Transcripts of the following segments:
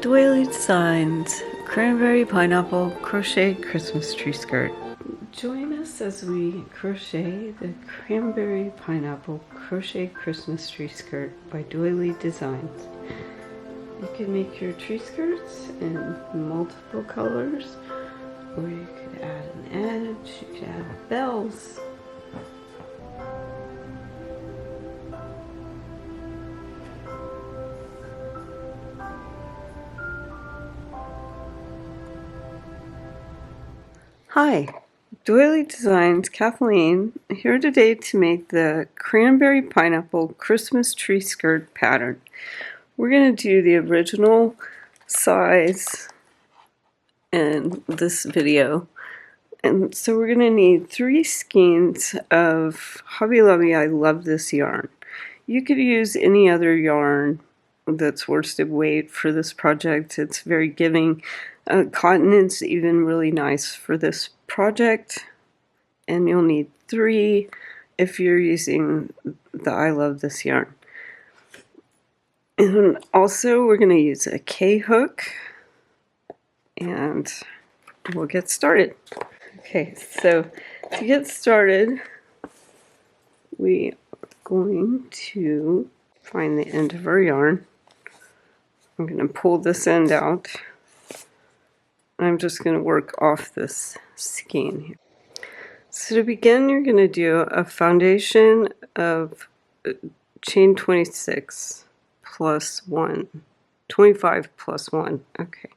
Doily Designs Cranberry Pineapple Crochet Christmas Tree Skirt. Join us as we crochet the Cranberry Pineapple Crochet Christmas Tree Skirt by Doily Designs. You can make your tree skirts in multiple colors, or you could add an edge, you could add bells. Hi, Doily Designs Kathleen here today to make the Cranberry Pineapple Christmas Tree Skirt pattern. We're going to do the original size in this video. And so we're going to need 3 skeins of Hobby Lobby I Love This yarn. You could use any other yarn that's worsted weight for this project. It's very giving. Cotton is even really nice for this project. And you'll need 3 if you're using the I Love This yarn. And also we're going to use a K-hook, and we'll get started. Okay, so to get started, we are going to find the end of our yarn. I'm going to pull this end out. I'm just going to work off this skein here. So to begin, you're going to do a foundation of chain 26 plus 1, 25 plus 1. Okay.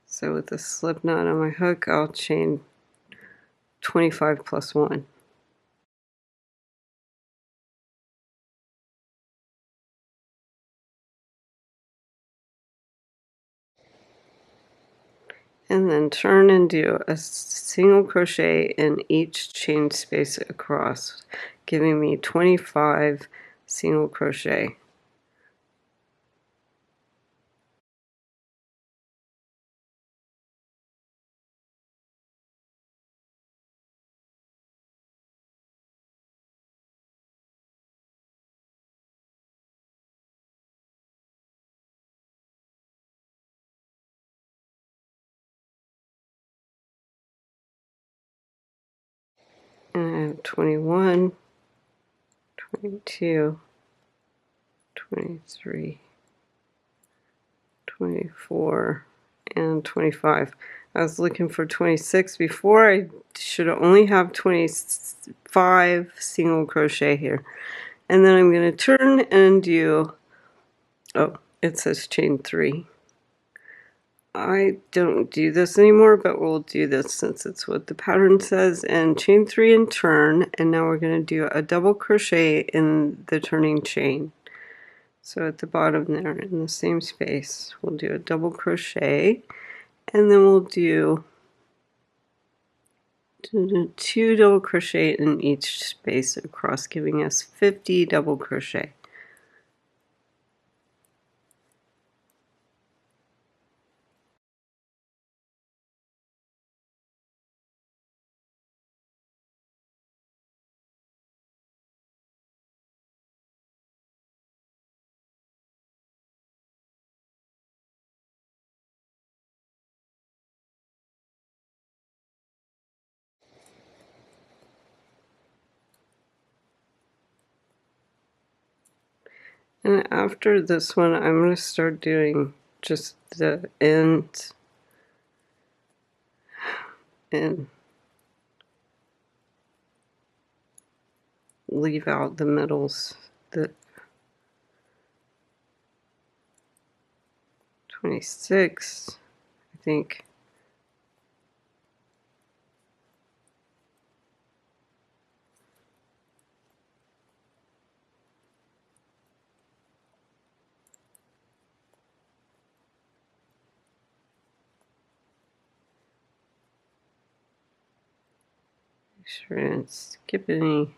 So with the slip knot on my hook, I'll chain 25 plus 1. And then turn and do a single crochet in each chain space across, giving me 25 single crochet. And I have 21, 22, 23, 24, and 25. I was looking for 26 before. I should only have 25 single crochet here. And then I'm going to turn and do, oh, it says chain 3. I don't do this anymore, but we'll do this since it's what the pattern says. And chain 3 and turn, and now we're going to do a double crochet in the turning chain. So at the bottom there, in the same space, we'll do a double crochet, and then we'll do 2 double crochet in each space across, giving us 50 double crochet. And after this one, I'm going to start doing just the ends and leave out the middles. The 26, I think. Make sure I didn't skip any.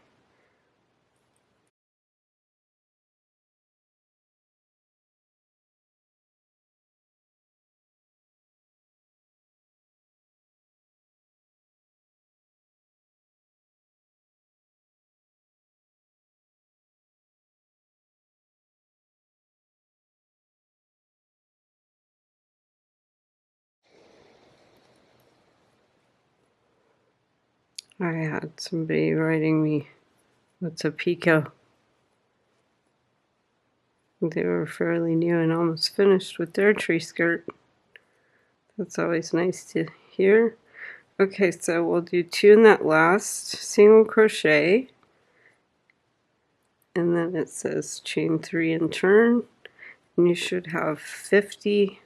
I had somebody writing me, what's a picot? They were fairly new and almost finished with their tree skirt. That's always nice to hear. Okay, so we'll do 2 in that last single crochet, and then it says chain 3 and turn, and you should have 50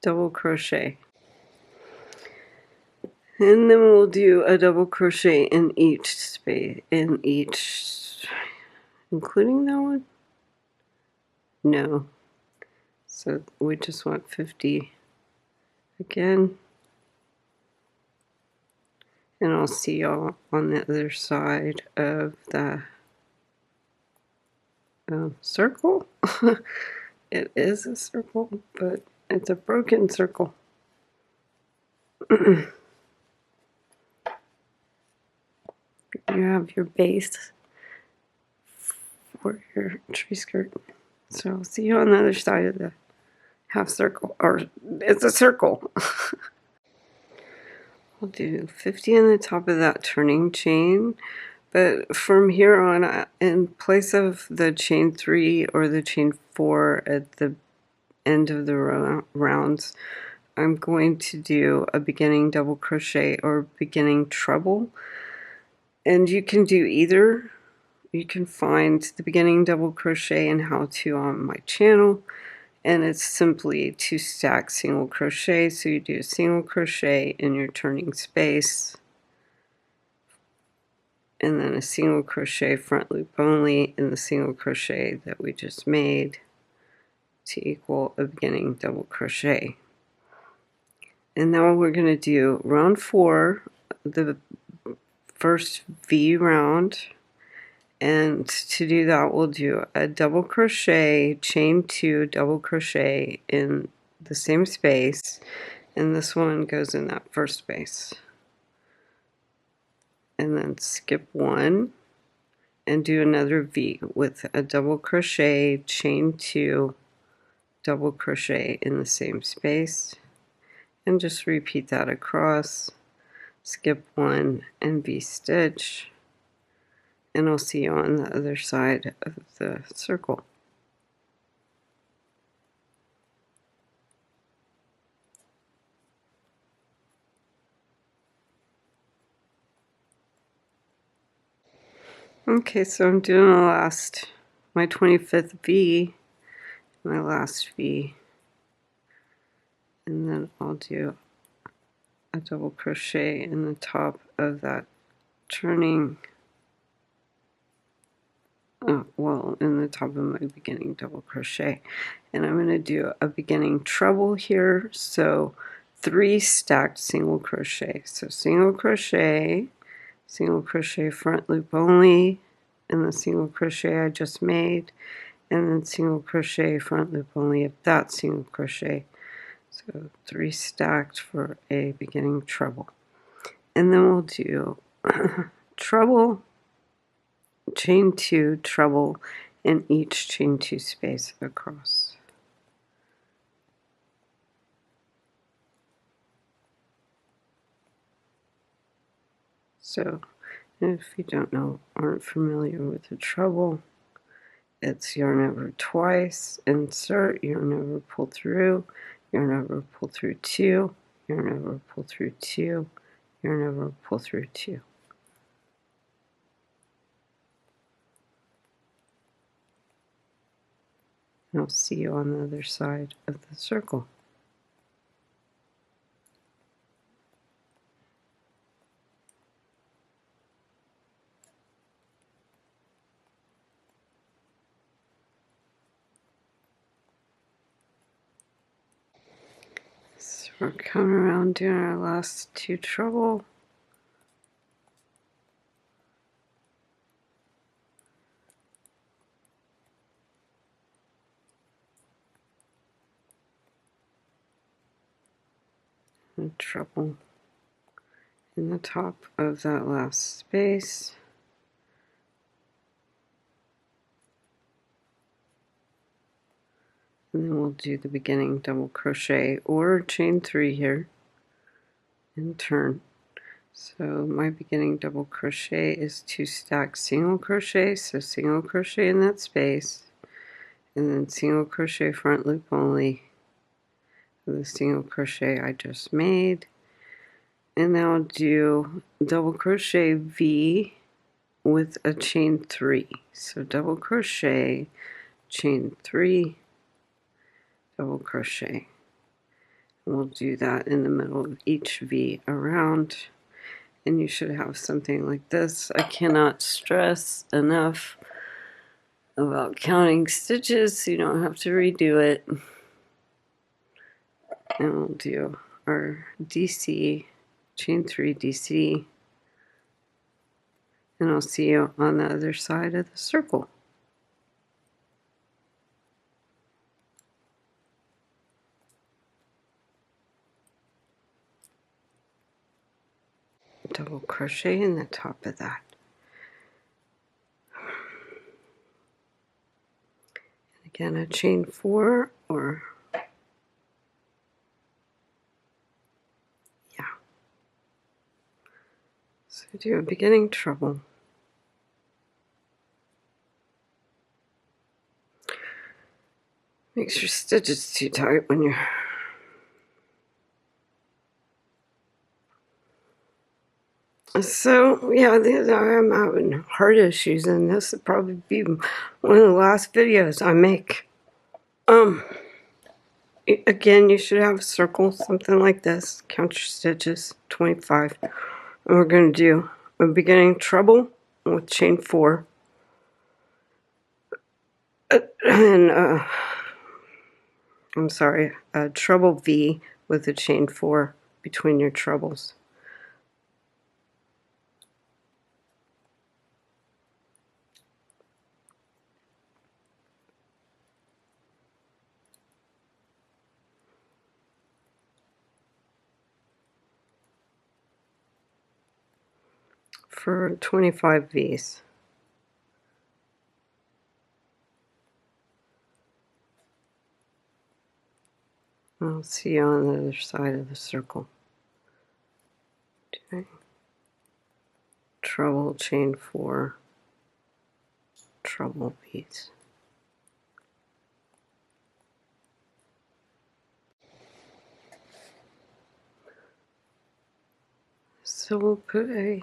double crochet. And then we'll do a double crochet in each space, including that one? No. So we just want 50 again. And I'll see y'all on the other side of the circle. It is a circle, but it's a broken circle. You have your base for your tree skirt. So I'll see you on the other side of the half circle, or it's a circle. I'll do 50 on the top of that turning chain, but from here on, in place of the chain 3 or the chain 4 at the end of the rounds, I'm going to do a beginning double crochet or beginning treble, and you can do either. You can find the beginning double crochet and how to on my channel, and it's simply 2 stack single crochet. So you do a single crochet in your turning space, and then a single crochet front loop only in the single crochet that we just made to equal a beginning double crochet. And now we're going to do round 4, the first V round, and to do that we'll do a double crochet, chain 2, double crochet in the same space, and this one goes in that first space, and then skip 1 and do another V with a double crochet, chain 2, double crochet in the same space, and just repeat that across, skip 1 and V-stitch, and I'll see you on the other side of the circle. Okay, so I'm doing my 25th V, my last V, and then I'll do a double crochet in the top of that turning, in the top of my beginning double crochet, and I'm going to do a beginning treble here, so 3 stacked single crochet. So single crochet front loop only in the single crochet I just made, and then single crochet front loop only of that single crochet. So 3 stacked for a beginning treble. And then we'll do treble, chain 2, treble in each chain 2 space across. So if you aren't familiar with the treble, it's yarn over twice, insert, yarn over, pull through, yarn over, pull through 2, yarn over, pull through 2, yarn over, pull through 2. And I'll see you on the other side of the circle. So we're coming around doing our last 2 treble. And treble in the top of that last space. And then we'll do the beginning double crochet or chain 3 here and turn. So my beginning double crochet is 2 stacks single crochet, so single crochet in that space, and then single crochet front loop only for the single crochet I just made. And now I'll do double crochet V with a chain 3. So double crochet, chain 3, double crochet. And we'll do that in the middle of each V around, and you should have something like this. I cannot stress enough about counting stitches so you don't have to redo it. And we'll do our DC, chain 3 DC, and I'll see you on the other side of the circle. Double crochet in the top of that. And again, a chain 4 or so do a beginning treble. Makes your stitches too tight when you're so yeah, I'm having heart issues, and this will probably be one of the last videos I make. Again, you should have a circle, something like this. Count your stitches, 25. And we're going to do a beginning treble with chain 4. And, I'm sorry, a treble V with a chain 4 between your trebles. For 25 V's. I'll see you on the other side of the circle. Okay. Treble, chain 4, treble V's. So we'll put a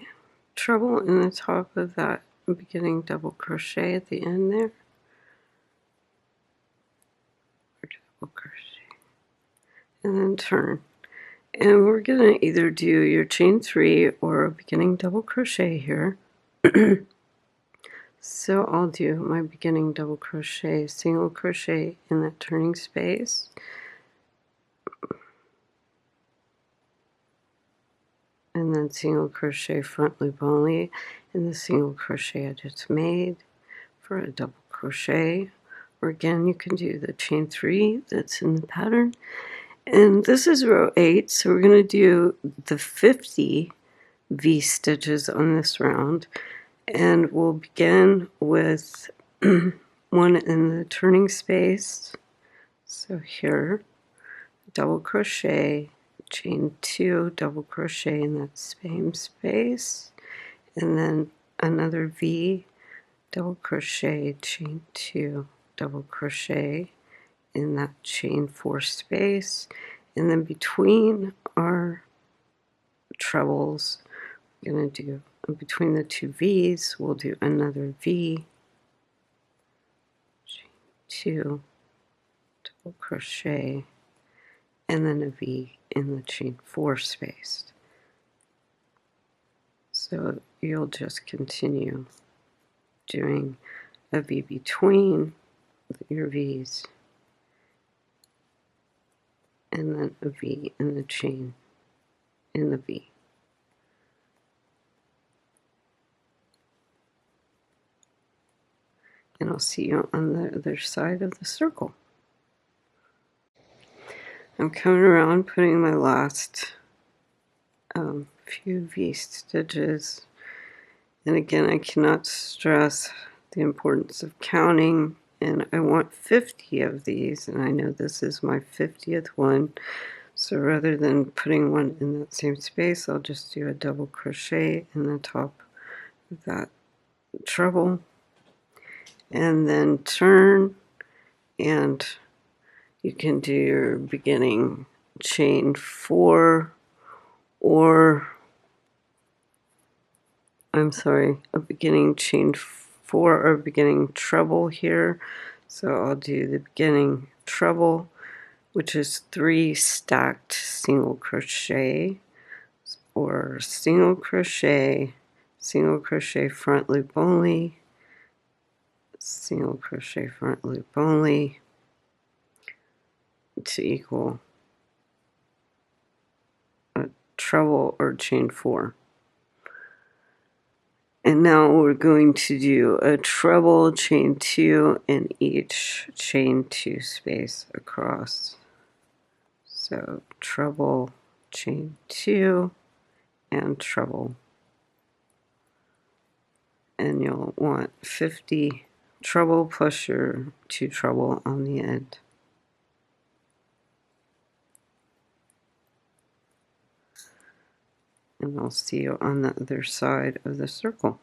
treble in the top of that beginning double crochet at the end there. Or double crochet. And then turn. And we're going to either do your chain 3 or a beginning double crochet here. So I'll do my beginning double crochet, single crochet in that turning space. And then single crochet front loop only in the single crochet I just made for a double crochet. Or again, you can do the chain 3 that's in the pattern. And this is row 8, so we're going to do the 50 V stitches on this round. And we'll begin with one in the turning space. So here, double crochet, chain 2, double crochet in that same space, and then another V, double crochet, chain 2, double crochet in that chain 4 space, and then between our trebles, we're going to do between the 2 V's, we'll do another V, chain 2, double crochet, and then a V in the chain 4 space. So you'll just continue doing a V between your V's, and then a V in the chain in the V. And I'll see you on the other side of the circle. I'm coming around, putting my last few V stitches. And again, I cannot stress the importance of counting. And I want 50 of these, and I know this is my 50th one. So rather than putting one in that same space, I'll just do a double crochet in the top of that treble, and then turn, and you can do your beginning chain 4, or a beginning chain 4 or beginning treble here. So I'll do the beginning treble, which is 3 stacked single crochet, or single crochet front loop only, single crochet front loop only, to equal a treble or chain 4. And now we're going to do a treble, chain 2 in each chain 2 space across. So treble, chain 2, and treble. And you'll want 50 treble plus your 2 treble on the end. And I'll see you on the other side of the circle.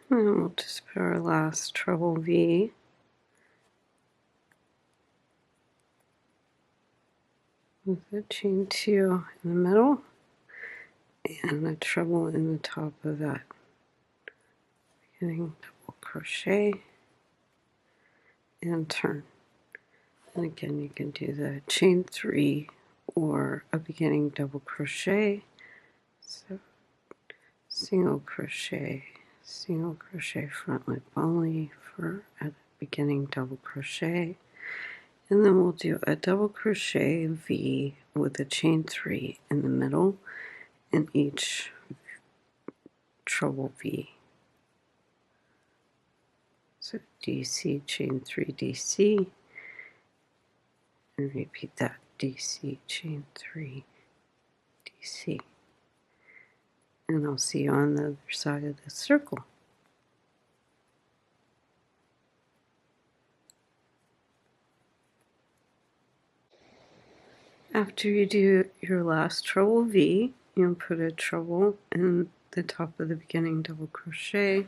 And we'll just put our last treble V. With a chain 2 in the middle, and a treble in the top of that. Beginning double crochet, and turn. And again, you can do the chain 3 or a beginning double crochet. So single crochet front loop only for a beginning double crochet, and then we'll do a double crochet V with a chain 3 in the middle in each treble V. So DC, chain 3, DC, and repeat that, DC, chain 3, DC. And I'll see you on the other side of the circle. After you do your last treble V, you'll put a treble in the top of the beginning double crochet,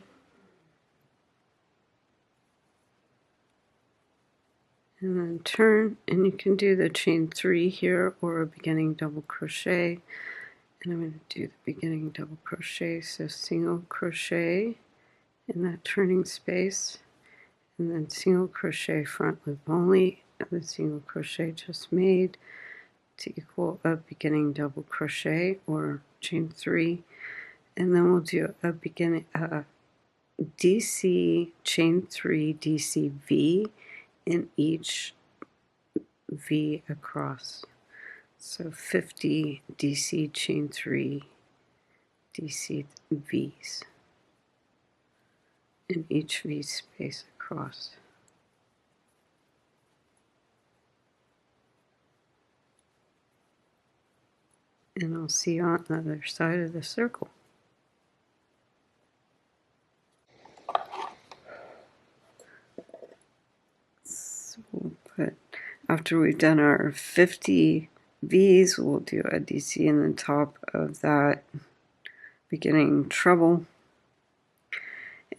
and then turn, and you can do the chain 3 here or a beginning double crochet. And I'm going to do the beginning double crochet, so single crochet in that turning space, and then single crochet front loop only of the single crochet just made to equal a beginning double crochet or chain 3, and then we'll do a beginning DC chain 3 DC V in each V across. So 50 DC chain 3 DC V's in each V space across. And I'll see you on the other side of the circle. So we'll put, after we've done our 50 V's, we'll do a DC in the top of that beginning treble,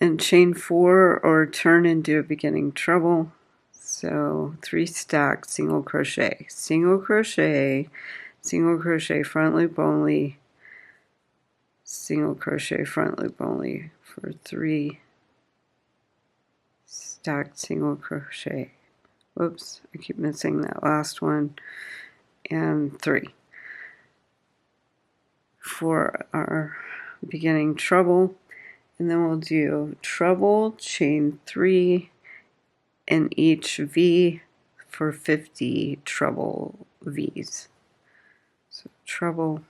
and chain 4 or turn and do a beginning treble. So 3 stacked single crochet, single crochet front loop only, single crochet front loop only for 3 stacked single crochet. Whoops, I keep missing that last one. And 3 for our beginning treble, and then we'll do treble, chain 3 in each V for 50 treble V's. So treble,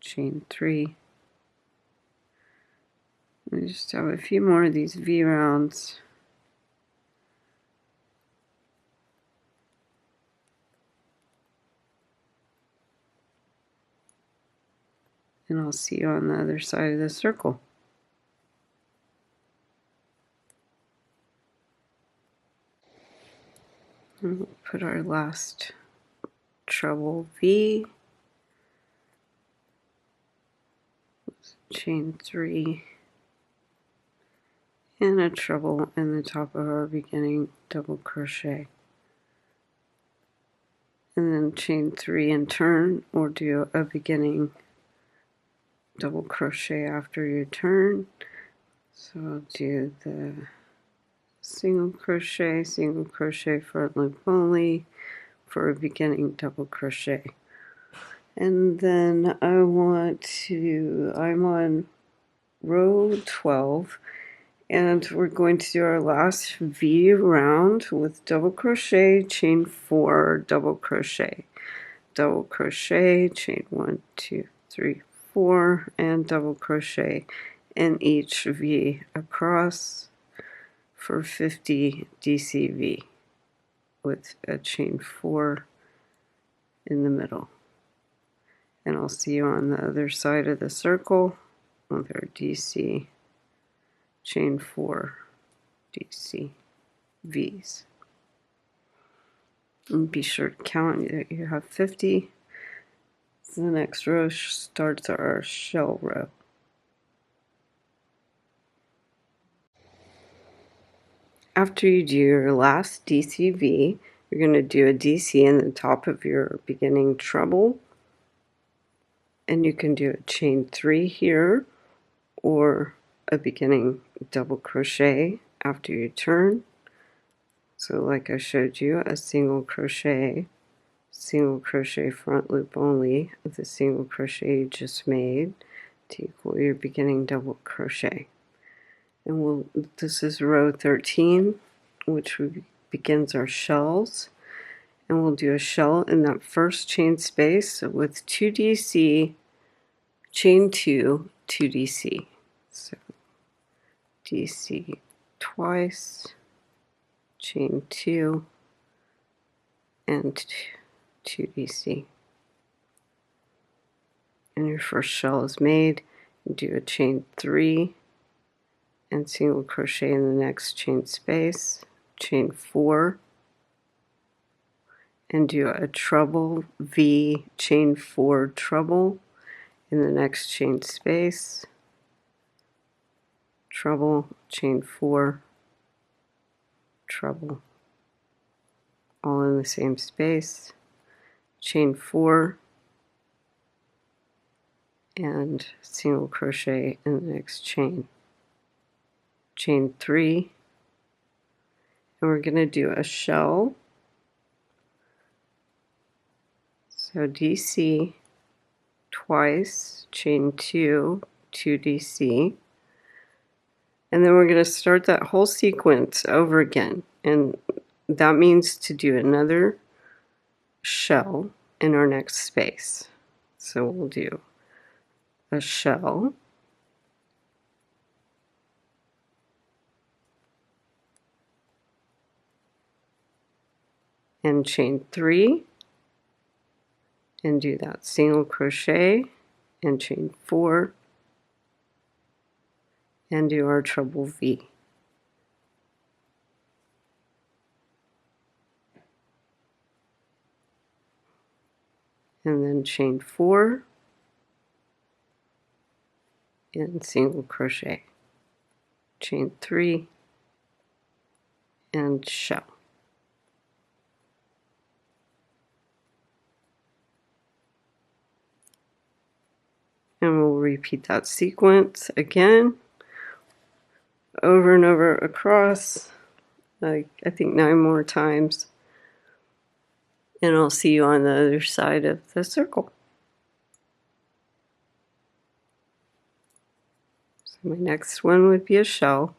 chain 3. We just have a few more of these V rounds. and I'll see you on the other side of the circle. And we'll put our last treble V, chain 3, and a treble in the top of our beginning double crochet. And then chain 3 and turn, or do a beginning double crochet after you turn. So I'll do the single crochet front loop only for a beginning double crochet. And then I'm on row 12, and we're going to do our last V round with double crochet, chain 4, double crochet, chain 1, 2, 3, 4, and double crochet in each V across for 50 DcV with a chain 4 in the middle. And I'll see you on the other side of the circle with our DC, chain 4 DcVs. And be sure to count that you have 50. So the next row starts our shell row. After you do your last DcV, you're going to do a DC in the top of your beginning treble. And you can do a chain 3 here, or a beginning double crochet after you turn. So like I showed you, a single crochet front loop only of the single crochet you just made to equal your beginning double crochet. And this is row 13, which begins our shells. And we'll do a shell in that first chain space with 2 DC, chain 2, 2 DC. So DC twice, chain 2, and 2 DC. And your first shell is made. Do a chain 3 and single crochet in the next chain space, chain 4, and do a treble V, chain 4 treble in the next chain space, treble, chain 4, treble, all in the same space, chain 4, and single crochet in the next chain, chain 3, and we're going to do a shell. So DC twice, chain 2, 2 DC, and then we're going to start that whole sequence over again, and that means to do another shell in our next space. So we'll do a shell, and chain 3, and do that single crochet and chain 4, and do our treble V. And then chain 4 and single crochet, chain 3, and shell. And we'll repeat that sequence again, over and over across, like I think 9 more times. And I'll see you on the other side of the circle. So my next one would be a shell.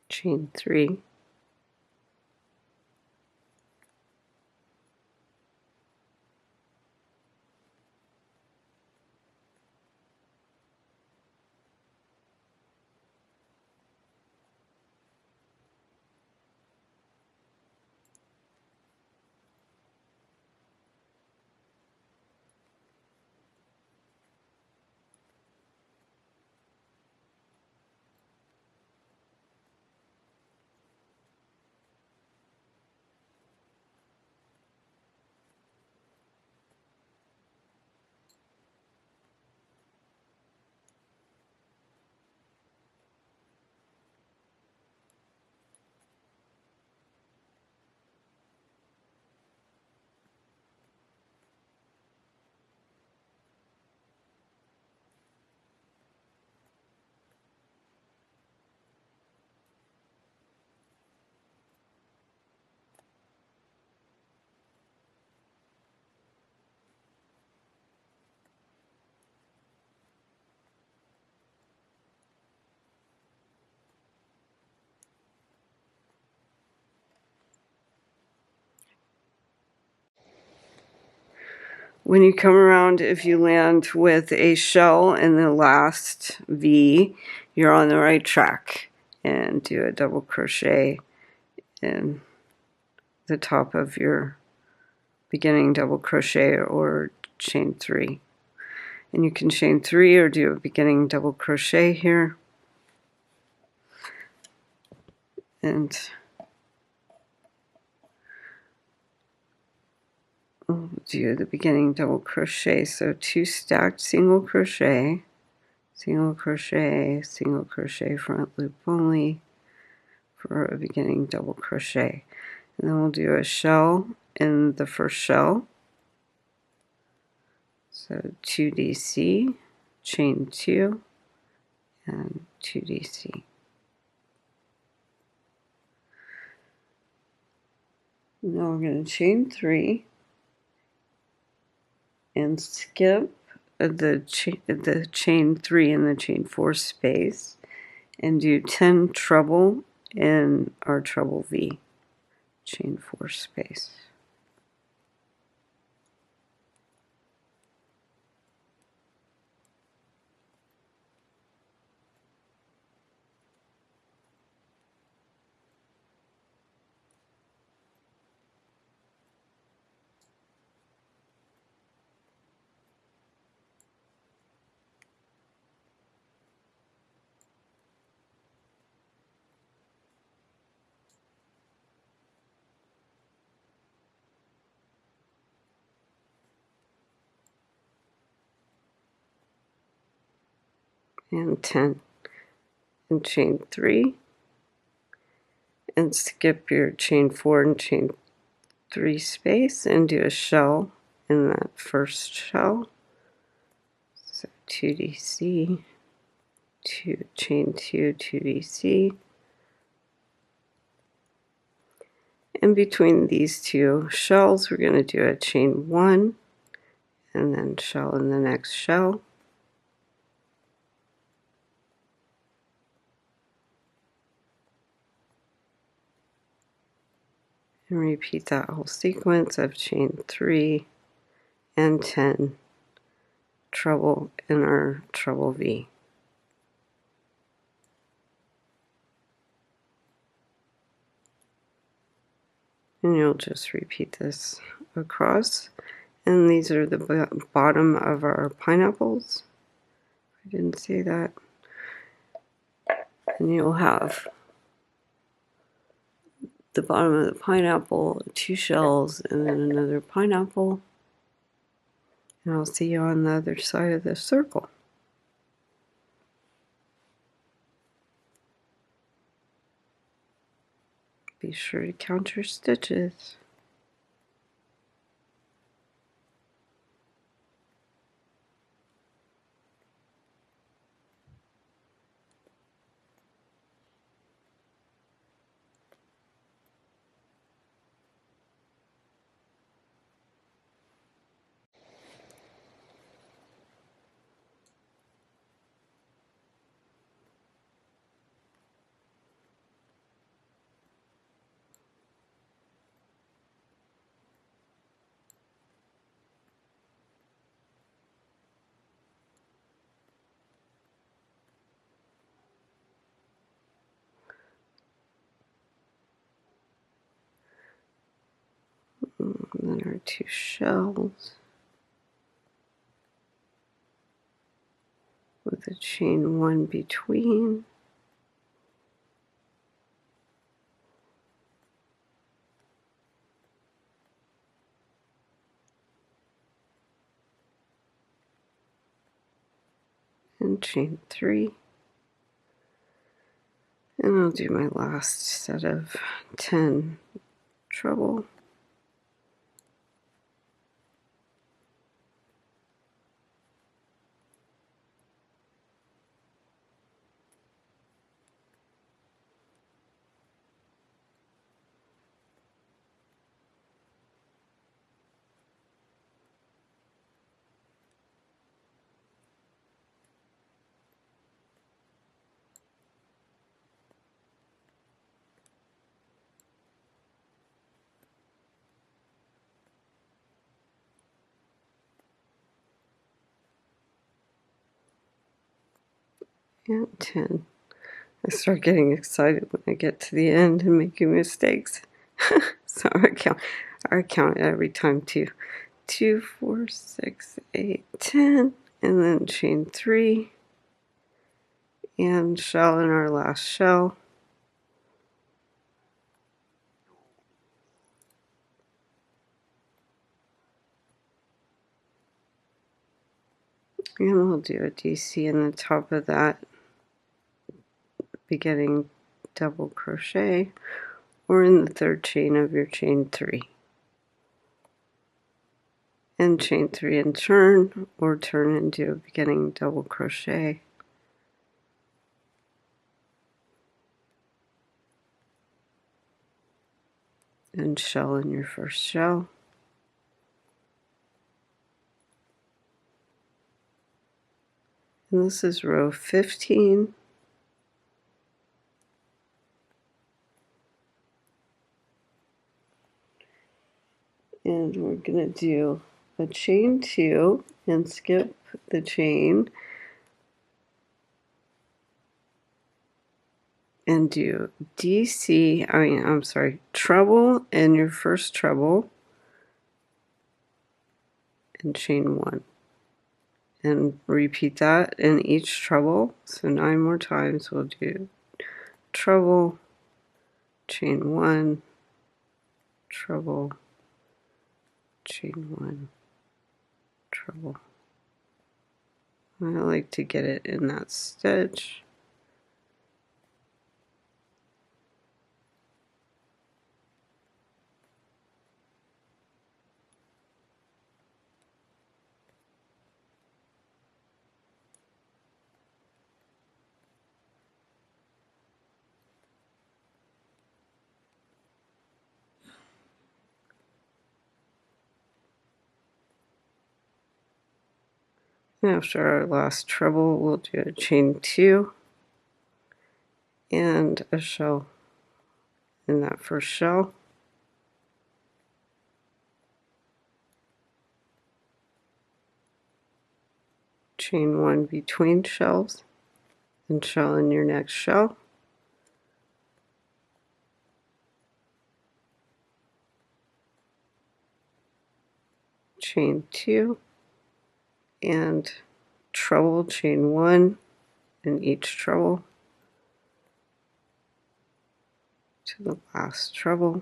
Chain 3, When you come around, if you land with a shell in the last V, you're on the right track. And do a double crochet in the top of your beginning double crochet or chain 3. And you can chain 3 or do a beginning double crochet here. And we'll do the beginning double crochet. So 2 stacked single crochet, single crochet, single crochet, front loop only for a beginning double crochet. And then we'll do a shell in the first shell. So 2DC, chain 2, and 2DC. Now we're going to chain 3 and skip the chain 3 in the chain 4 space and do 10 treble in our treble V, chain 4 space. And 10 and chain 3 and skip your chain 4 and chain 3 space and do a shell in that first shell. So 2DC, 2 chain 2, 2DC. And between these two shells, we're going to do a chain 1 and then shell in the next shell. And repeat that whole sequence of chain 3 and 10 treble in our treble V. And you'll just repeat this across. And these are the bottom of our pineapples. I didn't say that. And you'll have the bottom of the pineapple, 2 shells, and then another pineapple. And I'll see you on the other side of the circle. Be sure to count your stitches. And then our 2 shells with a chain 1 between. And chain 3. And I'll do my last set of 10 treble. and 10. I start getting excited when I get to the end and making mistakes. So I count every time too. 2, 4, 6, 8, 10, and then chain 3 and shell in our last shell. And we'll do a DC in the top of that beginning double crochet or in the third chain of your chain 3. And chain 3 and turn, or turn and do a beginning double crochet. And shell in your first shell. And this is row 15. And we're going to do a chain 2 and skip the chain and do treble in your first treble and chain 1. And repeat that in each treble. So 9 more times. We'll do treble, chain 1, treble, chain 1, treble. I like to get it in that stitch. After our last treble, we'll do a chain 2 and a shell in that first shell. Chain 1 between shells and shell in your next shell. Chain 2 and treble, chain 1 in each treble to the last treble.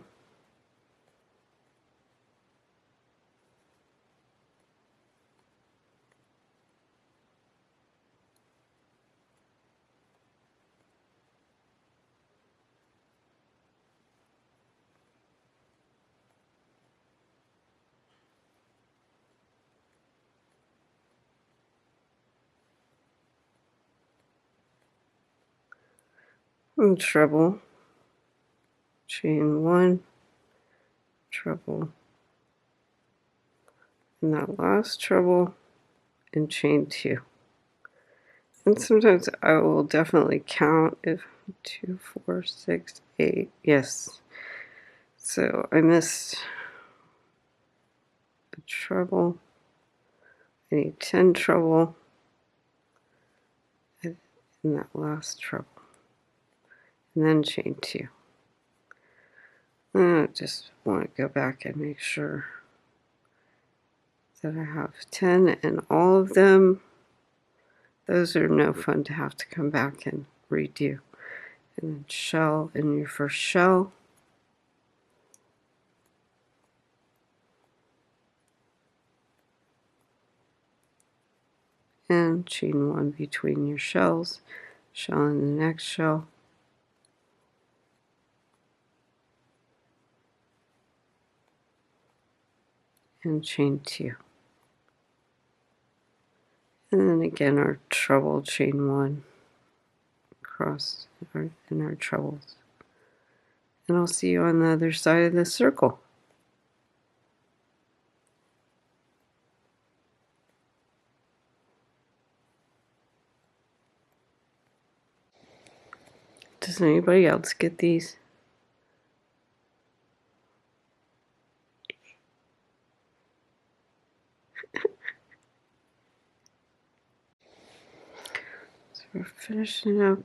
And treble, chain 1, treble, and that last treble, and chain 2. And sometimes I will definitely count if 2, 4, 6, 8. Yes. So I missed a treble. I need 10 treble in that last treble. And then chain 2. I just want to go back and make sure that I have 10 and all of them. Those are no fun to have to come back and redo. And then shell in your first shell. And chain 1 between your shells. Shell in the next shell. And chain 2. And then again our treble, chain 1 across in our trebles. And I'll see you on the other side of the circle. Does anybody else get these? we're finishing up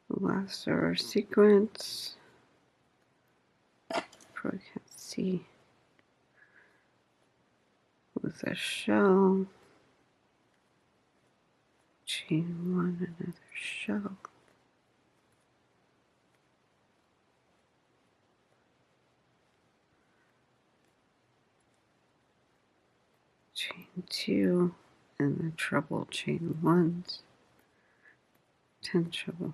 the last of our sequence. Probably can't see with a shell. Chain one, another shell. Chain two, and the treble chain ones. 10 treble.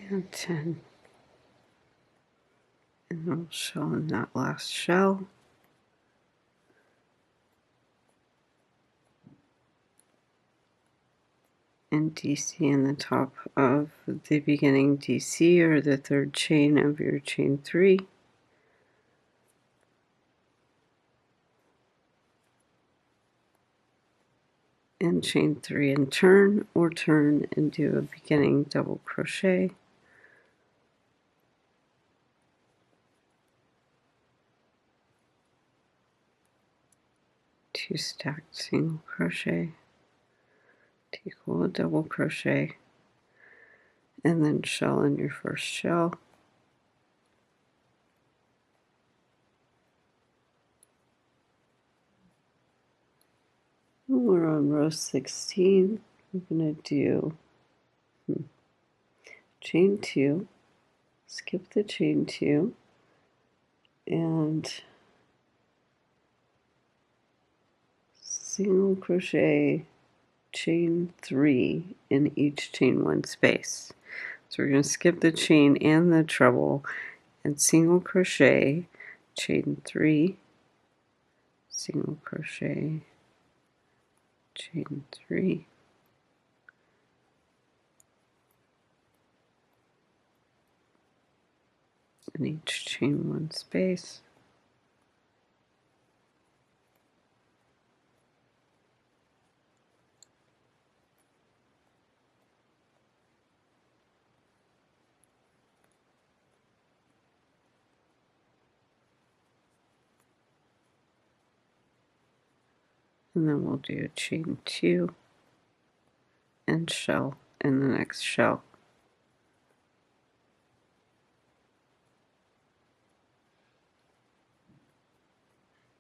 And 10. And we'll show in that last shell. And DC in the top of the beginning DC, or the third chain of your chain 3. And chain 3 and turn, or turn and do a beginning double crochet. Two stacked single crochet to equal a double crochet, and then shell in your first shell. We're on row 16. I'm going to do chain 2, skip the chain 2, and single crochet chain 3 in each chain 1 space. So we're going to skip the chain and the treble and single crochet chain 3, single crochet chain 3, in each chain 1 space. And then we'll do a chain 2 and shell in the next shell.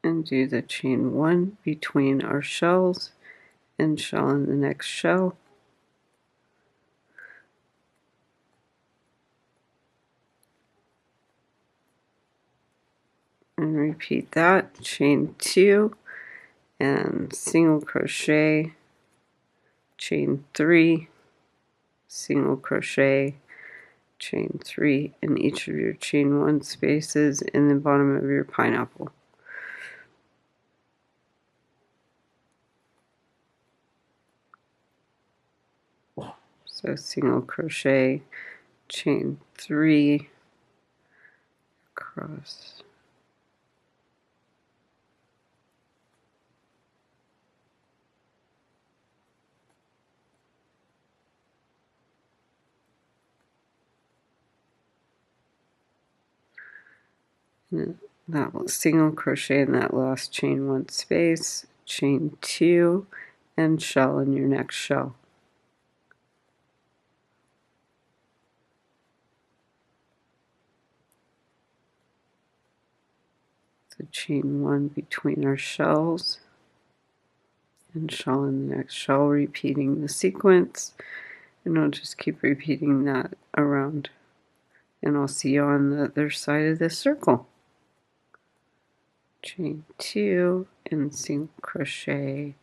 And do the chain 1 between our shells and shell in the next shell. And repeat that, chain 2 and single crochet chain 3, single crochet chain 3 in each of your chain 1 spaces in the bottom of your pineapple. So single crochet chain 3 across. And that will single crochet in that last chain 1 space, chain 2, and shell in your next shell. So chain 1 between our shells and shell in the next shell, repeating the sequence, and I'll just keep repeating that around, and I'll see you on the other side of this circle. Chain 2 and single crochet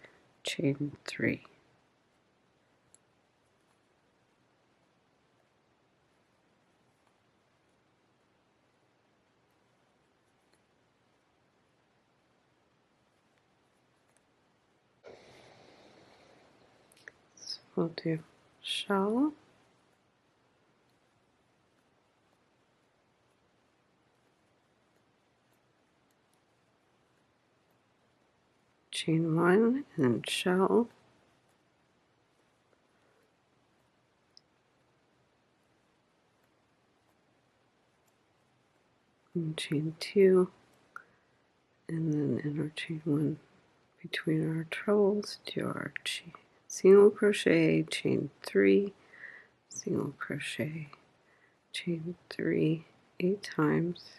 chain 3. So we'll do shell, chain 1 and shell, and chain 2, and then interchain 1 between our trebles, do our single crochet, chain 3, single crochet, chain 3, 8 times,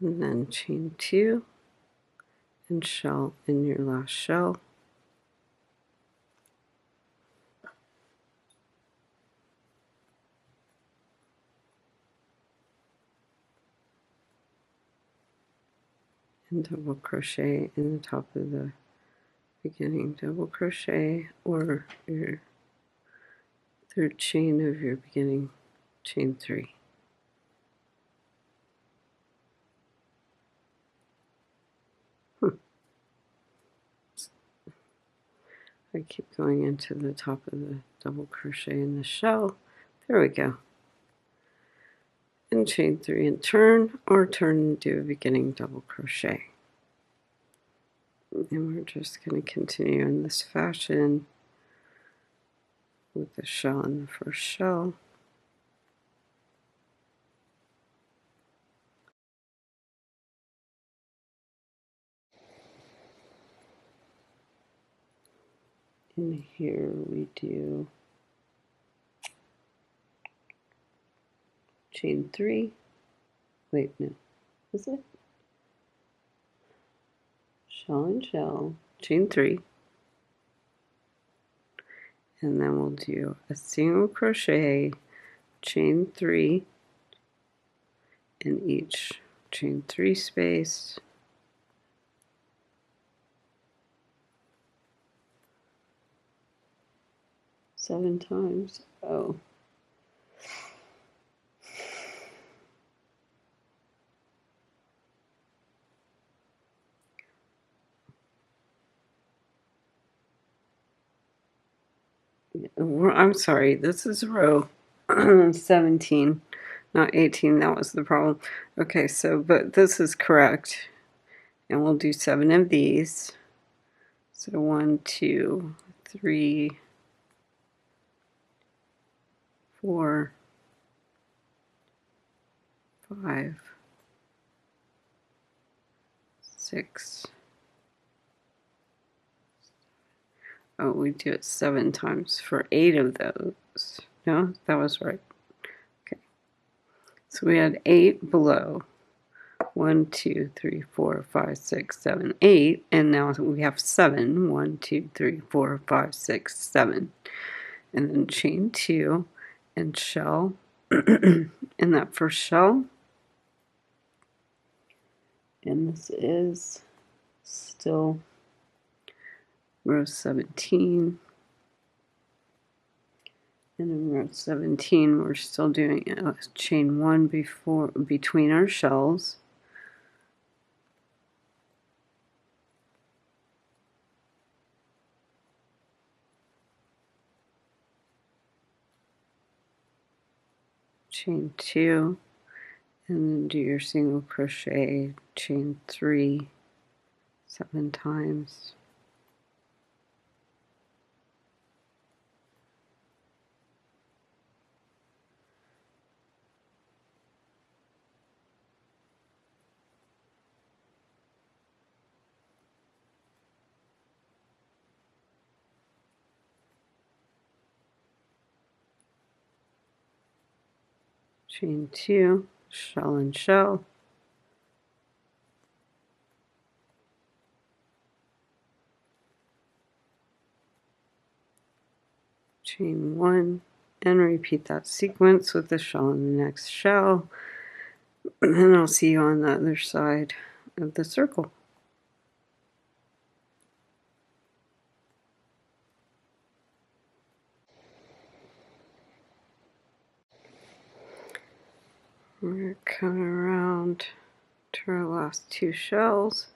and then chain 2 and shell in your last shell, and double crochet in the top of the beginning double crochet, or your third chain of your beginning chain 3. I keep going into the top of the double crochet in the shell. There we go. And chain 3 and turn, or turn and do a beginning double crochet. And we're just going to continue in this fashion with the shell in the first shell. And here we do chain 3. Wait, no, is it? Shell and shell, chain 3. And then we'll do a single crochet, chain 3 in each chain 3 space, seven times. Oh, I'm sorry, this is row 17, not 18. That was the problem. Okay, so, but this is correct. And we'll do 7 of these. So 1, 2, 3, 4, 5, 6. Oh, we do it 7 times for 8 of those. No, that was right. Okay. So we had 8 below. 1, 2, 3, 4, 5, 6, 7, 8. And now we have 7. 1, 2, 3, 4, 5, 6, 7. And then chain 2 and shell in that first shell. And this is still row 17. And in row 17, we're still doing a chain 1 between our shells. Chain 2, and then do your single crochet, chain 3, 7 times. Chain 2, shell and shell. Chain 1, and repeat that sequence with the shell in the next shell. And I'll see you on the other side of the circle. come around to our last 2 shells.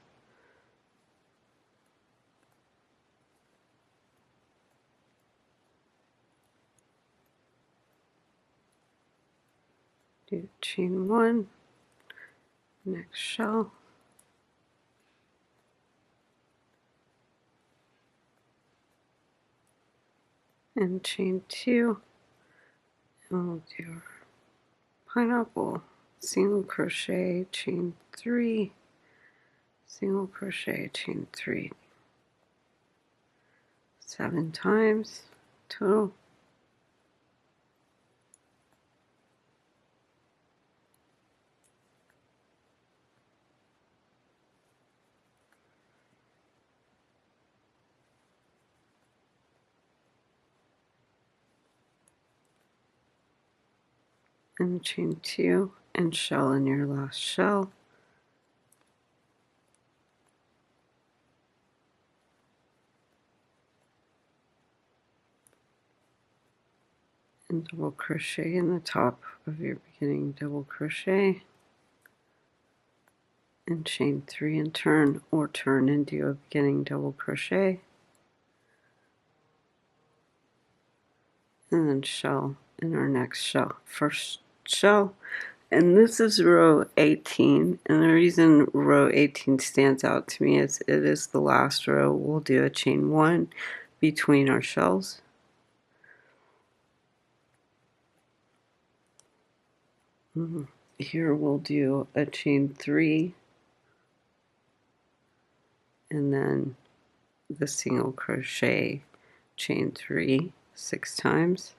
Do chain 1, next shell, and chain 2, and we'll do our pineapple, single crochet, chain 3, single crochet, chain 3, 7 times total. And chain 2 and shell in your last shell. And double crochet in the top of your beginning double crochet, and chain 3 and turn, or turn and do a beginning double crochet, and then shell in our next shell, first shell. And this is row 18, and the reason row 18 stands out to me is it is the last row. We'll do a chain 1 between our shells, here we'll do a chain 3 and then the single crochet, chain 3 6 times,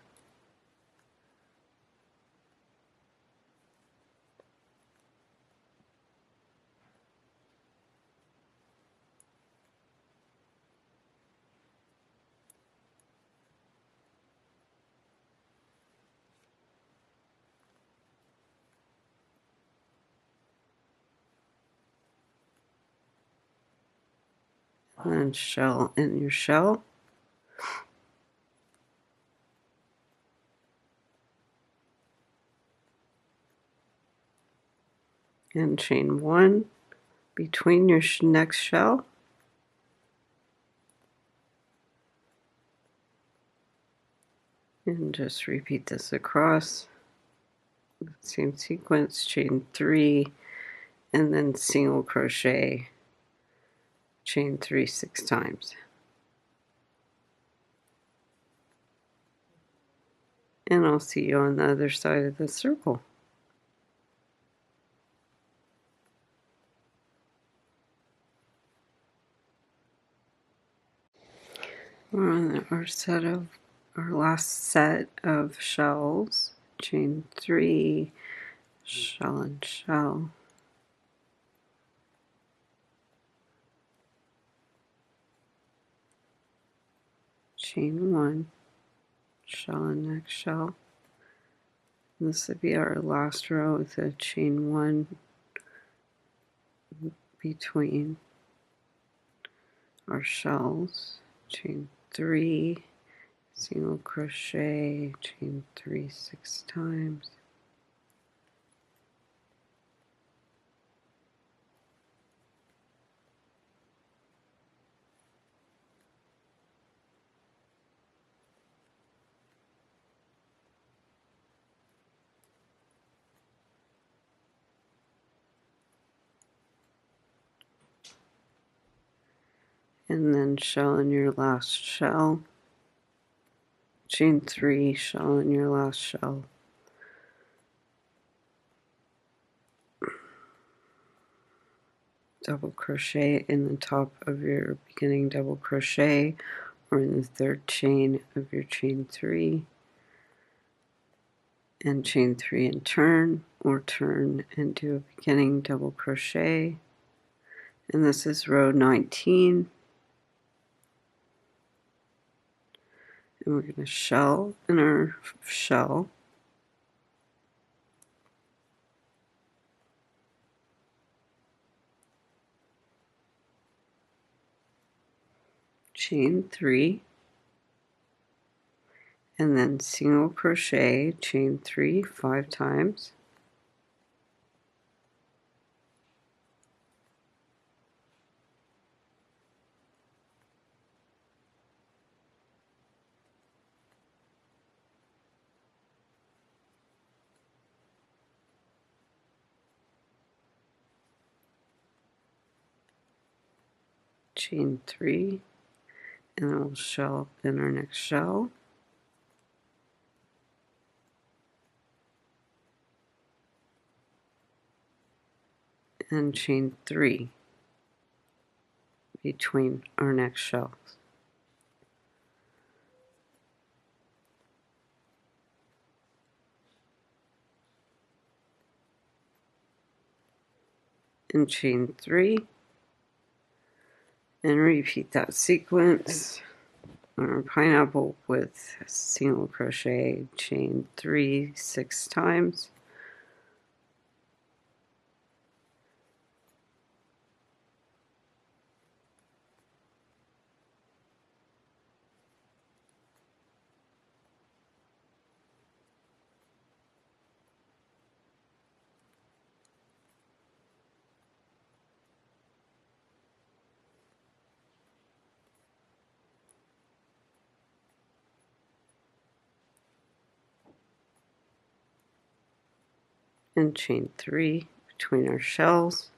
and then shell in your shell, and chain 1 between your next shell, and just repeat this across the same sequence, chain 3 and then single crochet, chain 3 6 times. And I'll see you on the other side of the circle. We're on our last set of shells, chain 3, shell and shell, chain 1, shell and next shell. And this would be our last row with a chain 1 between our shells, chain 3, single crochet, chain 3 6 times, and then shell in your last shell, chain 3, shell in your last shell, double crochet in the top of your beginning double crochet or in the 3rd chain of your chain 3, and chain 3 and turn, or turn and do a beginning double crochet. And this is row 19. And we're going to shell in our shell, chain 3, and then single crochet, chain 3 5 times, chain 3, and then we'll shell in our next shell, and chain 3 between our next shells. And chain 3, and repeat that sequence on our pineapple with single crochet, chain 3 6 times, and chain 3 between our shells.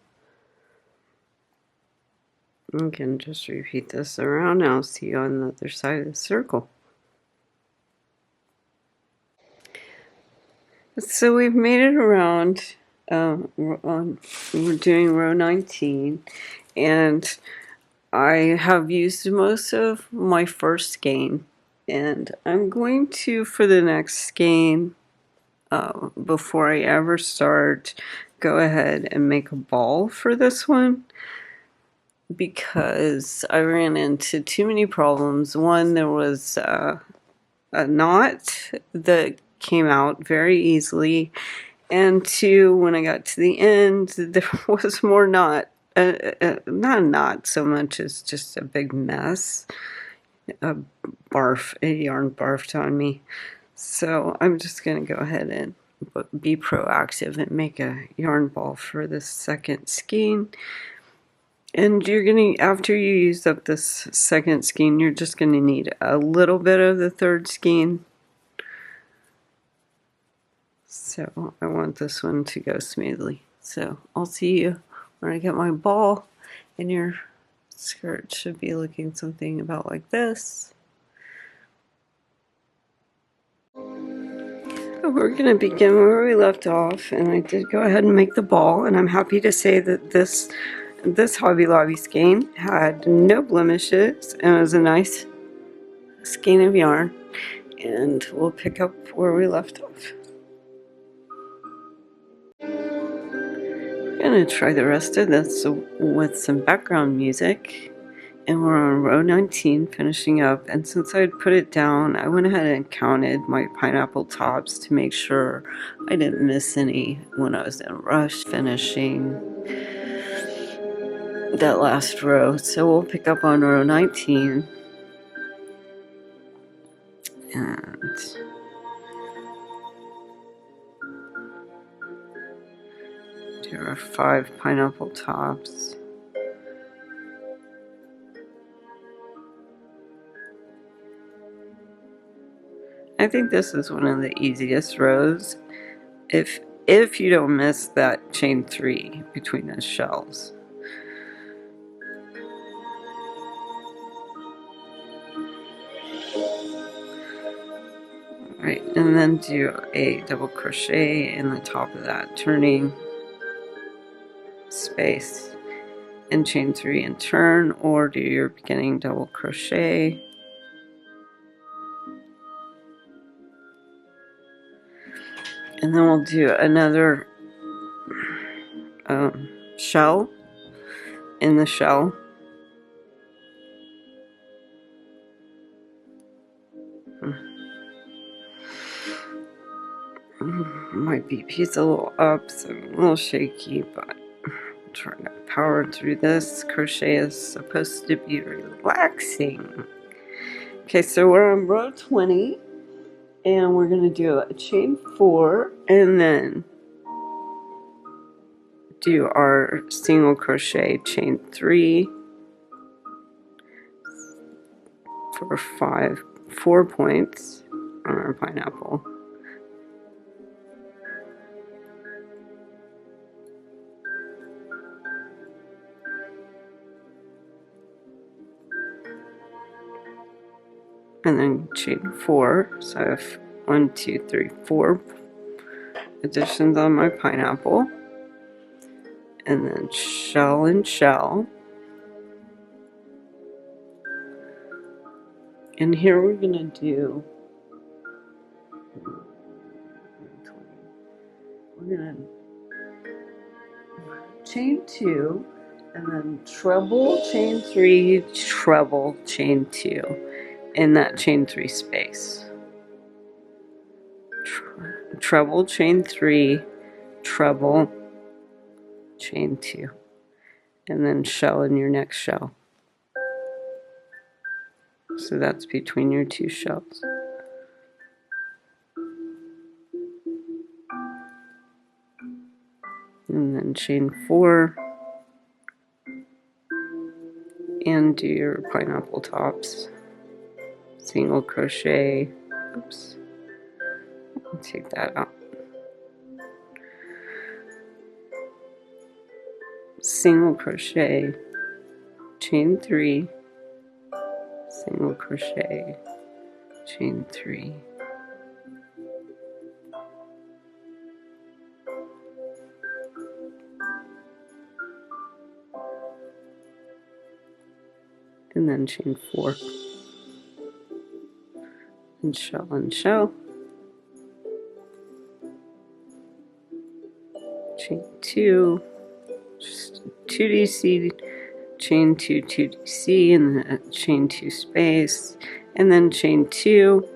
You can just repeat this around. I'll see you on the other side of the circle. So we've made it around. We're doing row 19, and I have used most of my first skein, and I'm going to, for the next skein, before I ever start, go ahead and make a ball for this one, because I ran into too many problems. One, there was a knot that came out very easily, and two, when I got to the end, there was more knot. Not so much as just a big mess. A yarn barfed on me. So I'm just going to go ahead and be proactive and make a yarn ball for this second skein. And you're going to, after you use up this second skein, you're just going to need a little bit of the third skein. So I want this one to go smoothly. So I'll see you when I get my ball, and your skirt should be looking something about like this. We're going to begin where we left off, and I did go ahead and make the ball, and I'm happy to say that this Hobby Lobby skein had no blemishes, and it was a nice skein of yarn, and we'll pick up where we left off. I'm going to try the rest of this with some background music, and we're on row 19 finishing up, and since I'd put it down, I went ahead and counted my pineapple tops to make sure I didn't miss any when I was in a rush finishing that last row. So we'll pick up on row 19, and there are 5 pineapple tops. I think this is one of the easiest rows if you don't miss that chain 3 between the shells. Right, and then do a double crochet in the top of that turning space and chain 3 and turn, or do your beginning double crochet. And then we'll do another shell in the shell. My BP's a little up, so I'm a little shaky, but I'm trying to power through this. Crochet is supposed to be relaxing. Okay, so we're on row 20, and we're going to do a chain 4, and then do our single crochet chain 3 for 4 points on our pineapple. and then chain 4. So I have 1, 2, 3, 4 additions on my pineapple, and then shell and shell. And here we're gonna do, we're gonna chain 2, and then treble, chain 3, treble, chain 2 in that chain 3 space. Treble, chain 3, treble, chain 2, and then shell in your next shell. So that's between your 2 shells. And then chain 4 and do your pineapple tops. Single crochet. Oops. I'll take that out. Single crochet, chain 3, single crochet, chain 3. And then chain 4. And shell and shell. Chain 2, just 2DC, chain 2, 2DC, and then chain 2 space, and then chain 2,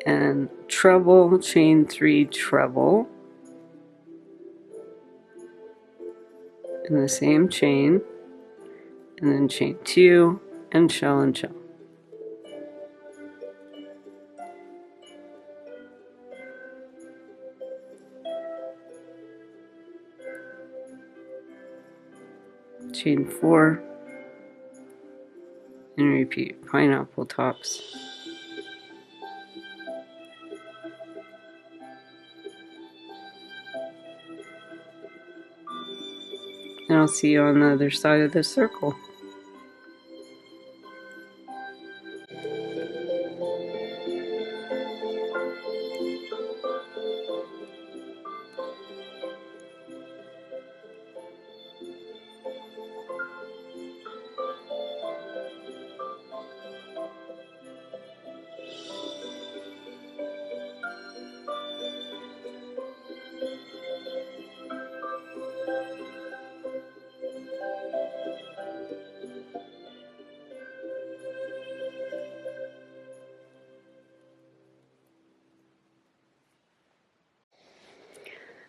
and treble, chain 3, treble, in the same chain, and then chain 2, and shell and shell. Chain 4, and repeat pineapple tops. And I'll see you on the other side of the circle.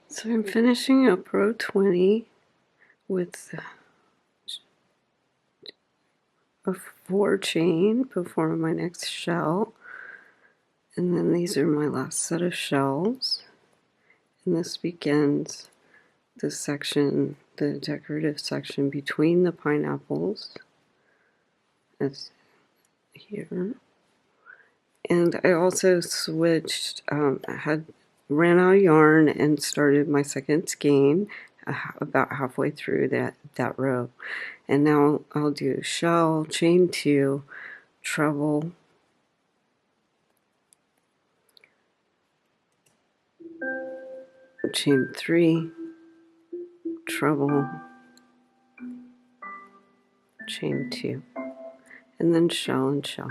So I'm finishing up row 20 with a 4 chain before my next shell, and then these are my last set of shells, and this begins the section, the decorative section between the pineapples. That's here. And I also switched, ran out of yarn and started my second skein about halfway through that row. And now I'll do shell, chain 2, treble, chain 3, treble, chain 2, and then shell and shell.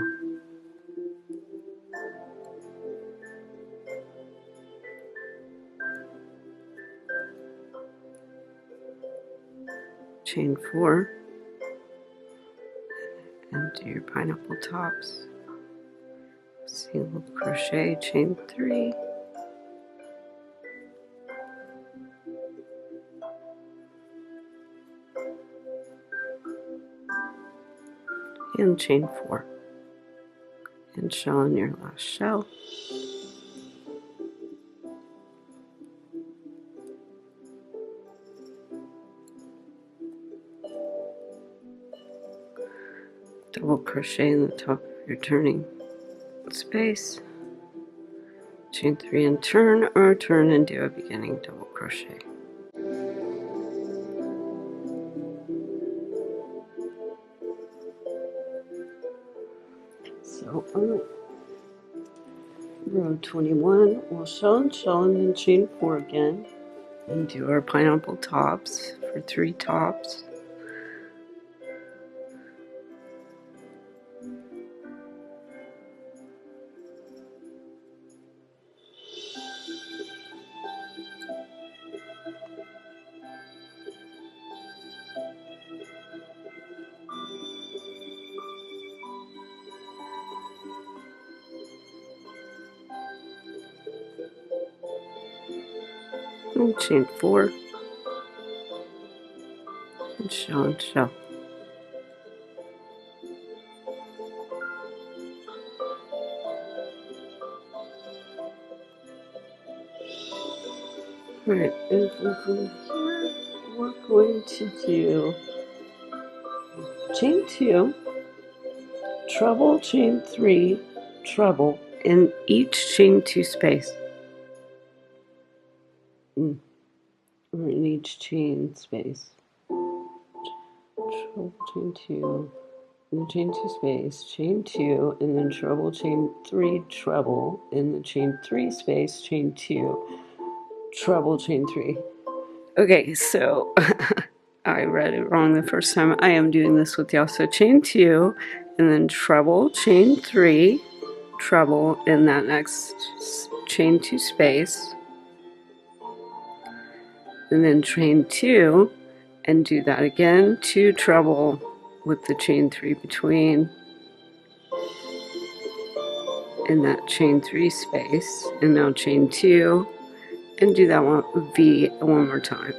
Chain 4, and do your pineapple tops. Single crochet, chain 3, and chain 4, and shell in your last shell. Double crochet in the top of your turning space, chain 3 and turn, or turn and do a beginning double crochet. So So on row 21, we'll shell and shell and then chain 4 again and do our pineapple tops for 3 tops. And chain 4 and shell and shell. Alright, and from here we're going to do chain 2, treble, chain 3, treble in each chain 2 space. Or in each chain space. Treble, chain 2, in the chain 2 space, chain 2, and then treble, chain 3, treble, in the chain 3 space, chain 2, treble, chain 3. Okay, so I read it wrong the first time. I am doing this with y'all. So chain 2, and then treble, chain 3, treble in that next chain 2 space, and then chain 2, and do that again, 2 treble with the chain 3 between in that chain 3 space, and now chain 2, and do that one V one more time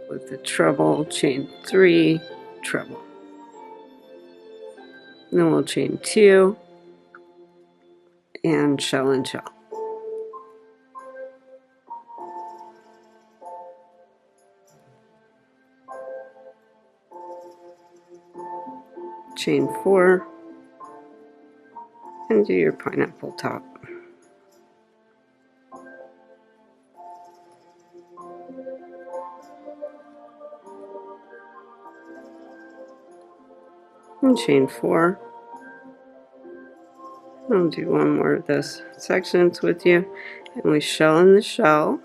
with the treble, chain 3, treble. And then we'll chain 2 and shell and shell. Chain 4 and do your pineapple top. And chain 4. I'll do one more of those sections with you, and we shell in the shell.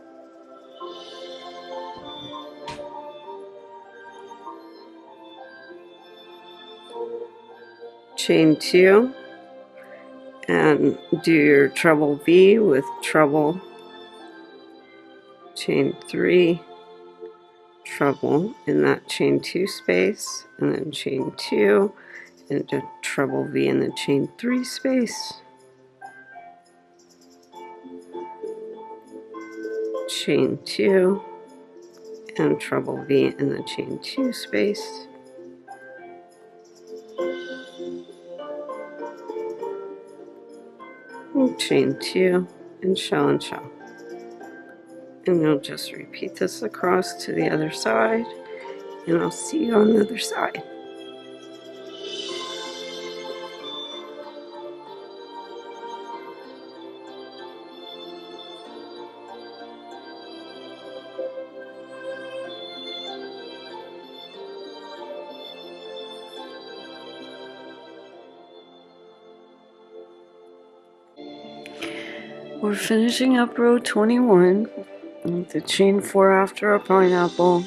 Chain 2 and do your treble V with treble, chain 3, treble in that chain 2 space, and then chain 2 and do treble V in the chain 3 space, chain 2 and treble V in the chain 2 space, and chain 2 and shell and shell. And you'll just repeat this across to the other side, and I'll see you on the other side. We're finishing up row 21 with the chain 4 after a pineapple,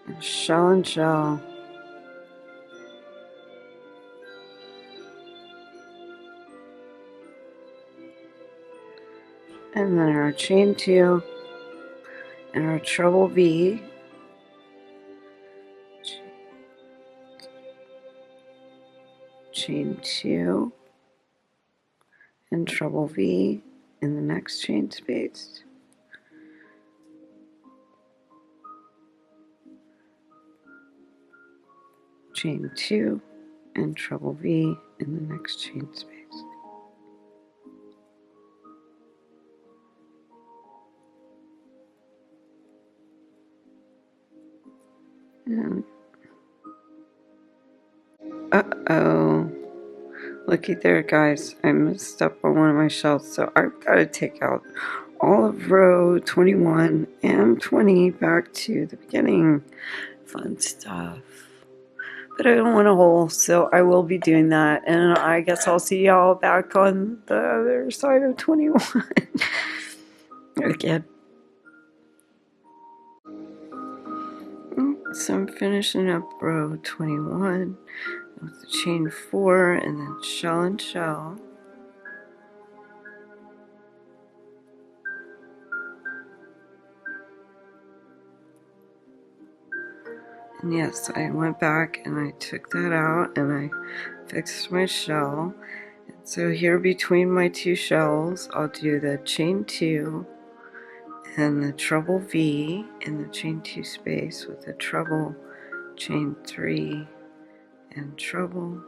and shell and shell. And then our chain 2 and our treble V, chain 2 and treble V in the next chain space, chain 2 and treble V in the next chain space. And uh-oh, looky there guys, I messed up on one of my shells, so I've got to take out all of row 21 and 20 back to the beginning. Fun stuff. but I don't want a hole, so I will be doing that, and I guess I'll see y'all back on the other side of 21 again. So I'm finishing up row 21 with the chain 4 and then shell and shell. And yes, I went back and I took that out and I fixed my shell. And so here between my two shells, I'll do the chain 2 and the treble V in the chain 2 space with the treble, chain 3 and treble,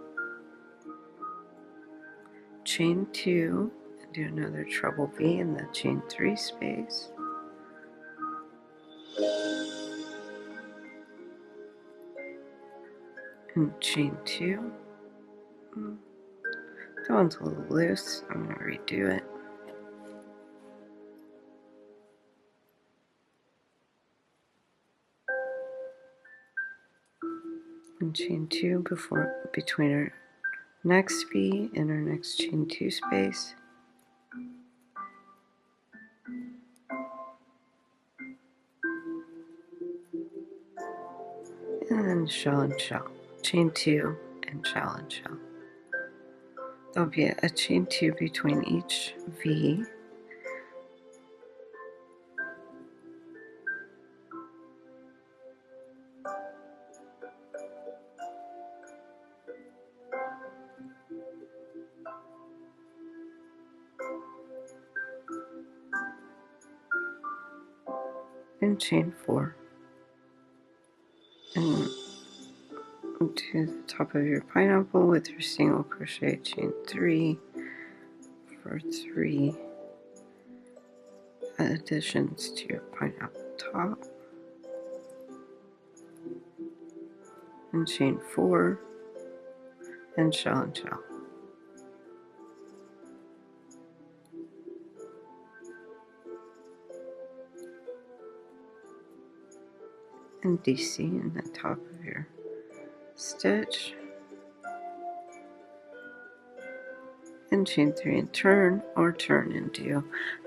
chain 2, and do another treble V in the chain 3 space. And chain 2. That one's a little loose. I'm going to redo it. And chain 2 between our next V and our next chain 2 space. And then shell and shell. Chain 2 and shell and shell. There'll be a chain 2 between each V. And chain 4. And to the top of your pineapple with your single crochet, chain 3 for 3 additions to your pineapple top, and chain 4 and shell and shell. And DC in the top of your stitch, and chain 3 and turn, or turn and do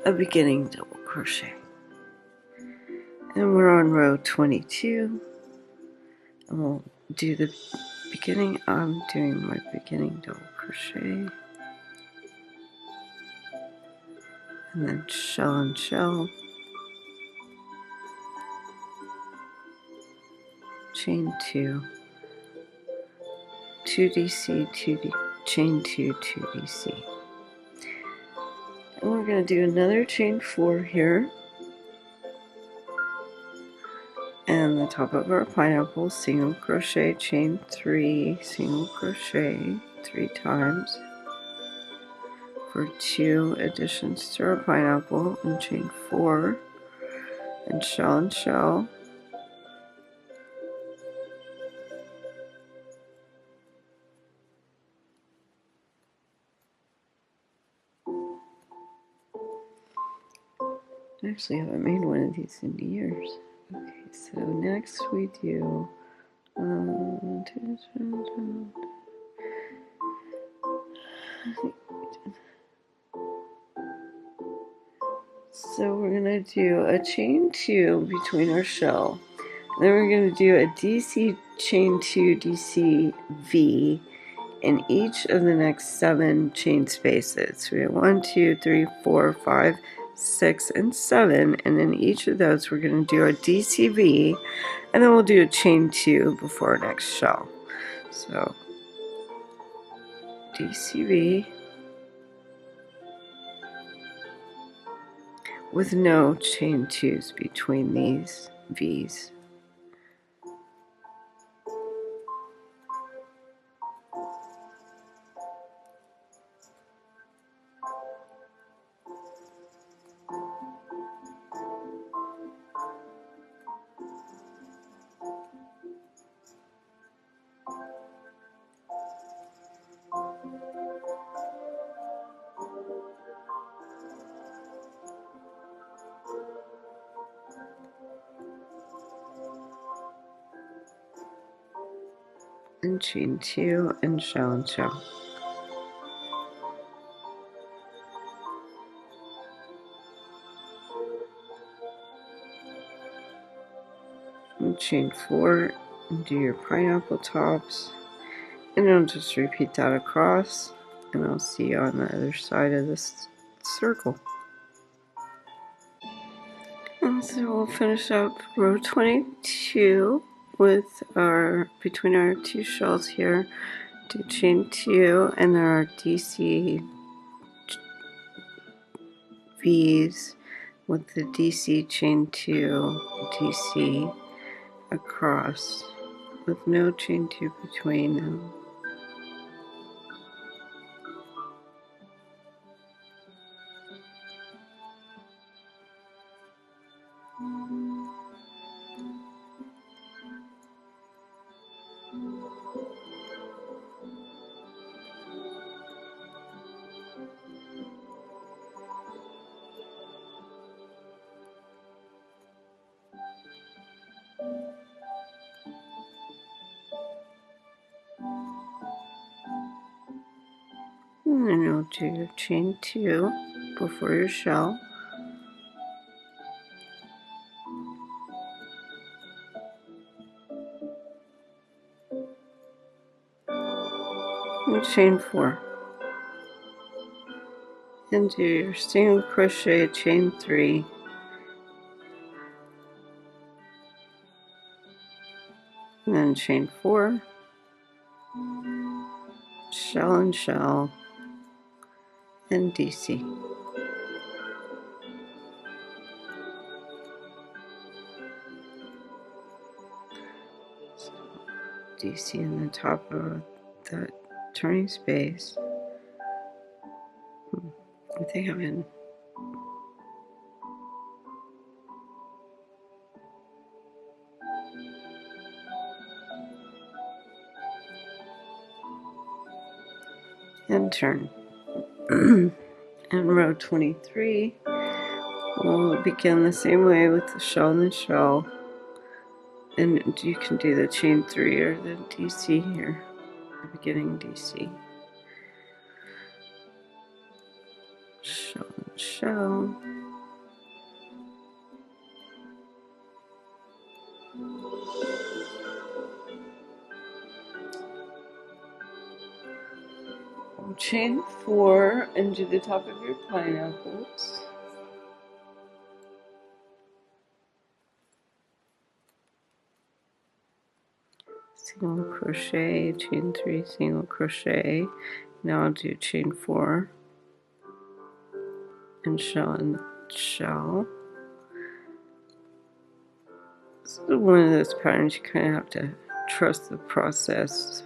a beginning double crochet. And we're on row 22, and we'll do the beginning. I'm doing my beginning double crochet, and then shell and shell, chain 2, 2 DC, 2 chain 2, 2 DC. And we're going to do another chain 4 here, and the top of our pineapple, single crochet, chain 3, single crochet 3 times for 2 additions to our pineapple, and chain 4 and shell, I actually haven't made one of these in years. Okay, so next we do so we're going to do a chain 2 between our shell. Then we're going to do a DC chain 2 DC V in each of the next 7 chain spaces. We have 1, 2, 3, 4, 5, 6, and 7, and in each of those we're going to do a DC V, and then we'll do a chain 2 before our next shell. So DC V with no chain 2s between these V's. and chain 2 and shell and shell. And chain 4 and do your pineapple tops, and I'll just repeat that across, and I'll see you on the other side of this circle. And so we'll finish up row 22 with our, between our two shells here, do chain 2, and there are DcVs with the DC chain 2, DC across with no chain 2 between them. And then you'll do your chain 2 before your shell. And chain 4. And do your single crochet, chain 3. And then chain 4. Shell and shell. And DC. So DC in the top of that turning space. I think I'm in. And turn. And row 23, we'll begin the same way with the shell and the shell. And you can do the chain 3 or the DC here, the beginning DC. Shell and shell. Chain 4 and do the top of your pineapples. Single crochet, chain 3, single crochet. Now I'll do chain 4 and shell. This is one of those patterns you kind of have to trust the process,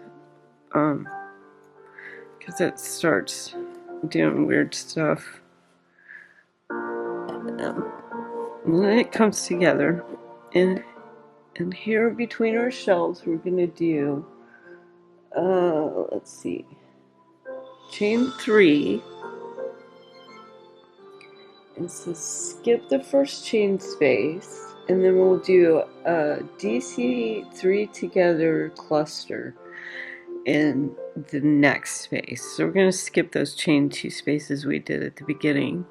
because it starts doing weird stuff. And then it comes together. And here between our shells, we're going to do, let's see, chain 3. And so skip the first chain space, and then we'll do a DC 3 together cluster in the next space. So we're going to skip those chain 2 spaces we did at the beginning,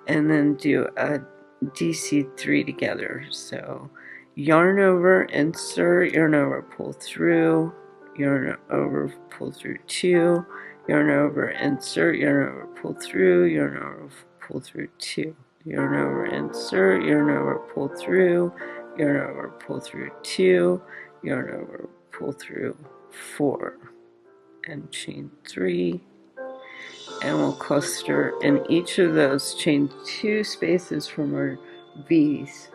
and then do a DC 3 together. So yarn over, insert, yarn over, pull through, yarn over, pull through 2, yarn over, insert, yarn over, pull through, yarn over, pull through 2, yarn over, insert, yarn over, pull through, yarn over, pull through 2, yarn over, pull through 4, and chain 3, and we'll cluster in each of those chain 2 spaces from our V's.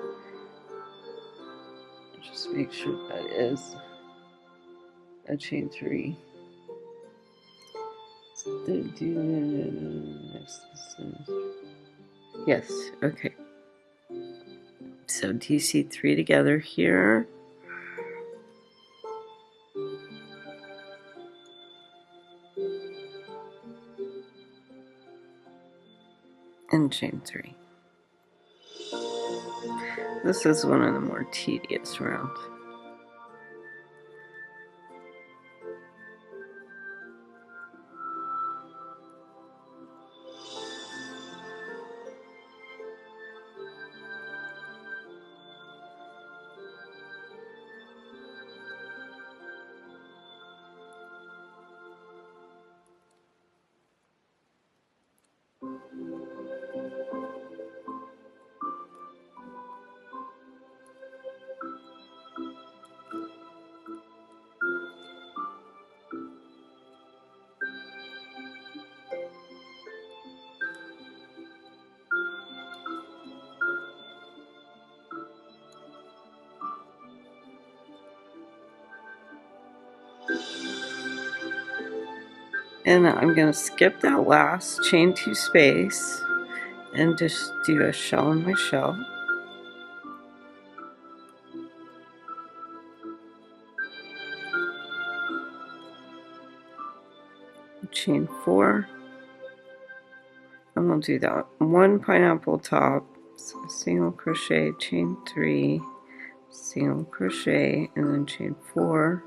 Just make sure that is a chain 3. Yes, okay. So DC 3 together here. And chain 3. This is one of the more tedious rounds. And I'm going to skip that last chain 2 space and just do a shell in my shell. Chain 4, and we'll do that 1 pineapple top, so single crochet, chain 3, single crochet, and then chain 4,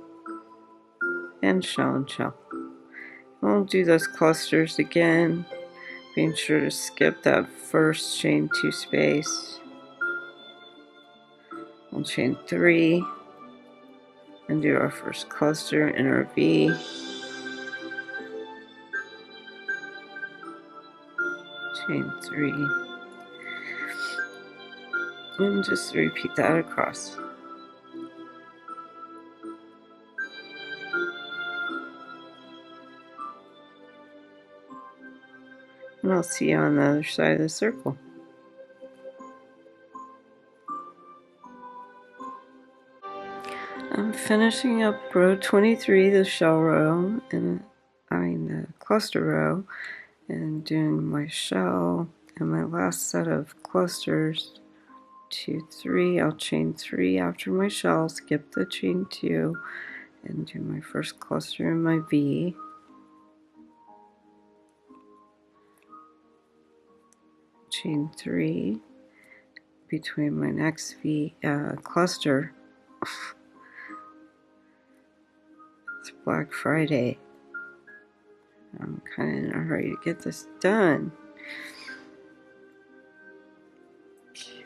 and shell and shell. We'll do those clusters again, being sure to skip that first chain 2 space. We'll chain 3 and do our first cluster in our V. Chain 3, and just repeat that across. And I'll see you on the other side of the circle. I'm finishing up row 23, the shell row, and the cluster row, and doing my shell and my last set of clusters. 2, 3. I'll chain 3 after my shell, skip the chain 2, and do my first cluster in my V. Chain 3 between my next V cluster. It's Black Friday. I'm kind of in a hurry to get this done. Okay.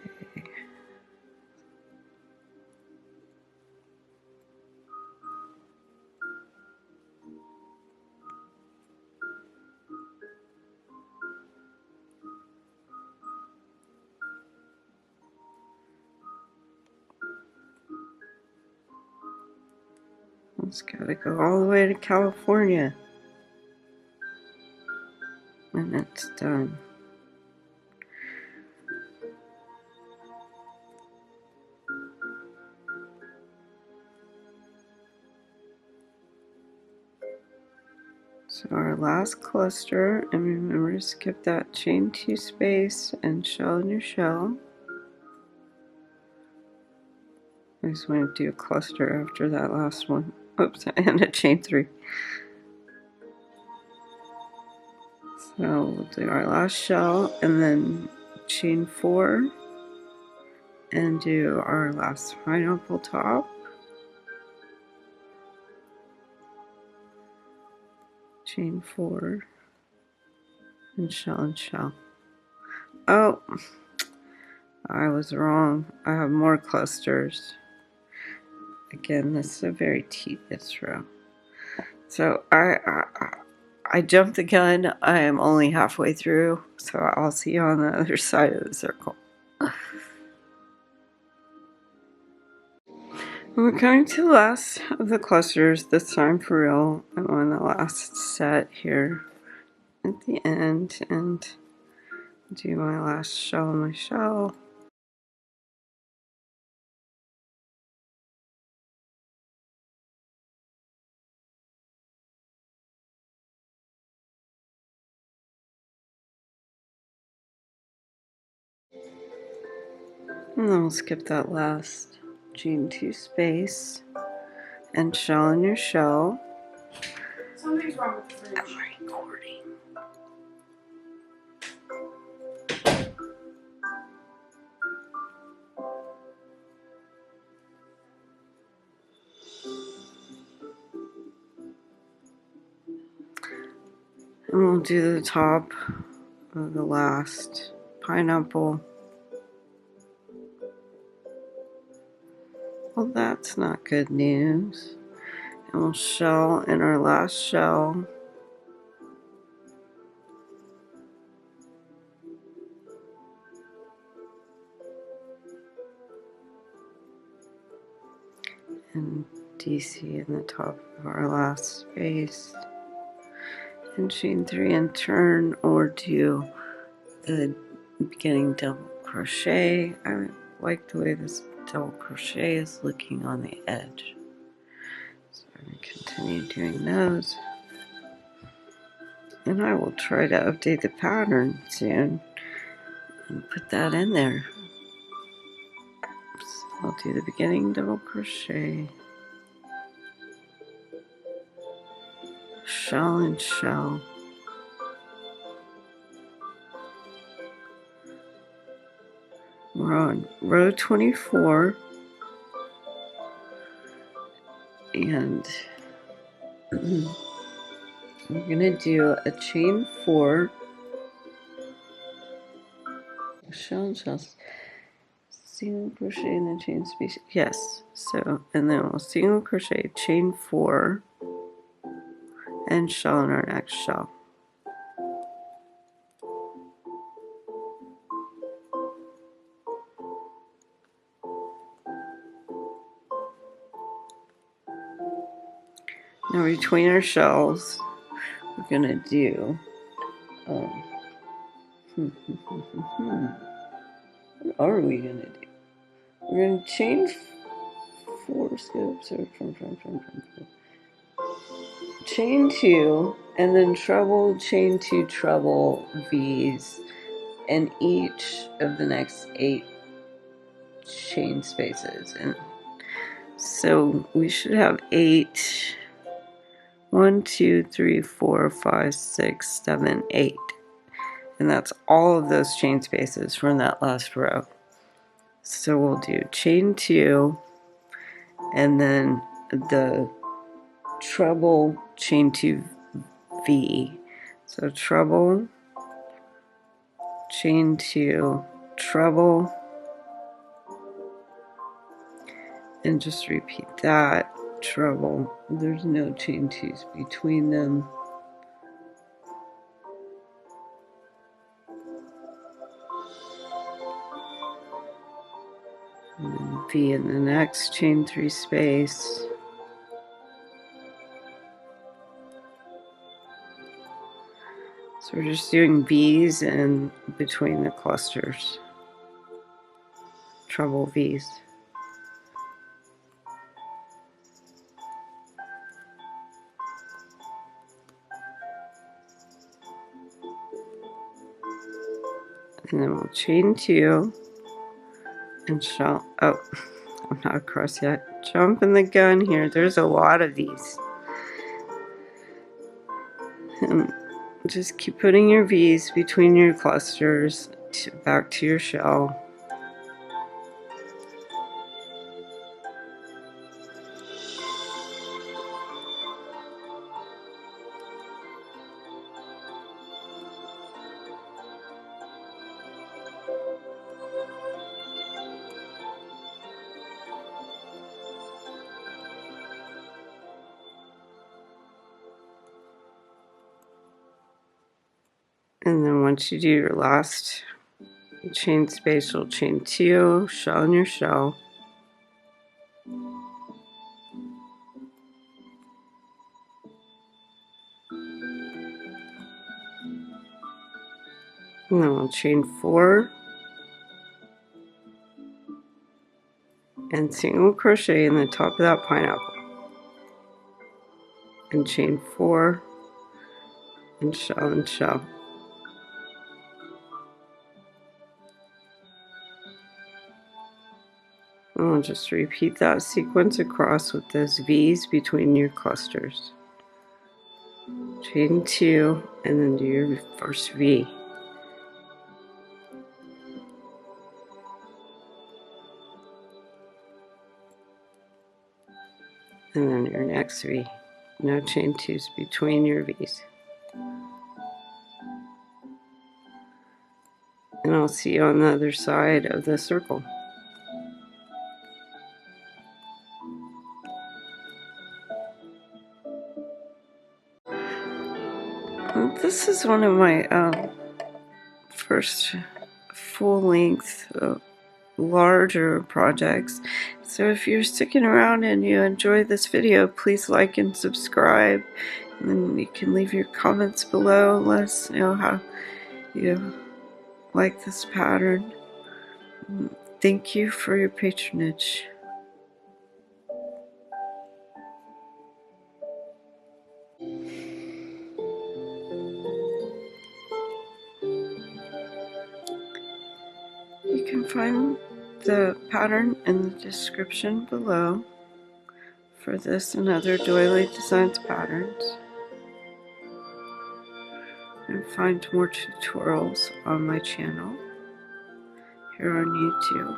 It's gotta go all the way to California. And it's done. So our last cluster, and remember to skip that chain 2 space and shell in your shell. I just want to do a cluster after that last one. Oops, and a chain 3. So we'll do our last shell and then chain 4 and do our last pineapple top. Chain 4 and shell. Oh, I was wrong. I have more clusters. Again, this is a very tedious row. So I jumped the gun. I am only halfway through, so I'll see you on the other side of the circle. We're coming to the last of the clusters, this time for real. I'm on the last set here at the end and do my last shell in my shell. And then we'll skip that last chain 2 space and shell in your shell. Something's wrong with the fridge. I'm recording. And we'll do the top of the last pineapple. Well, that's not good news. And we'll shell in our last shell. And DC in the top of our last space. And chain 3 and turn, or do the beginning double crochet. I like the way this double crochet is looking on the edge. So I'm going to continue doing those. And I will try to update the pattern soon and put that in there. So I'll do the beginning double crochet, shell and shell. We're on row 24, and we're gonna do a chain 4, shell and shell, single crochet in the chain space. Yes, so, and then we'll single crochet, chain 4, and shell in our next shell. Now between our shells, we're gonna do what are we gonna do? We're gonna chain 4 skips, or chain 2, and then treble, chain 2, treble V's in each of the next 8 chain spaces. And so we should have 8. 1, 2, 3, 4, 5, 6, 7, 8. And that's all of those chain spaces from that last row. So we'll do chain 2, and then the treble chain 2 V. So treble, chain 2, treble, and just repeat that, treble. There's no chain 2s between them. And then V in the next chain 3 space. So we're just doing V's in between the clusters, treble V's. And then we'll chain 2 and shell. Oh, I'm not across yet. Jumping the gun here. There's a lot of these. And just keep putting your V's between your clusters back to your shell. And then once you do your last chain space, you'll chain 2, shell in your shell. And then we'll chain 4 and single crochet in the top of that pineapple. And chain 4 and shell and shell. And we'll just repeat that sequence across with those V's between your clusters. Chain 2 and then do your first V. And then your next V. No chain 2s between your V's. And I'll see you on the other side of the circle. This is one of my first full-length larger projects. So if you're sticking around and you enjoy this video, please like and subscribe. And then you can leave your comments below and let us know how you like this pattern. Thank you for your patronage. find the pattern in the description below for this and other Doily Designs patterns, and find more tutorials on my channel here on YouTube.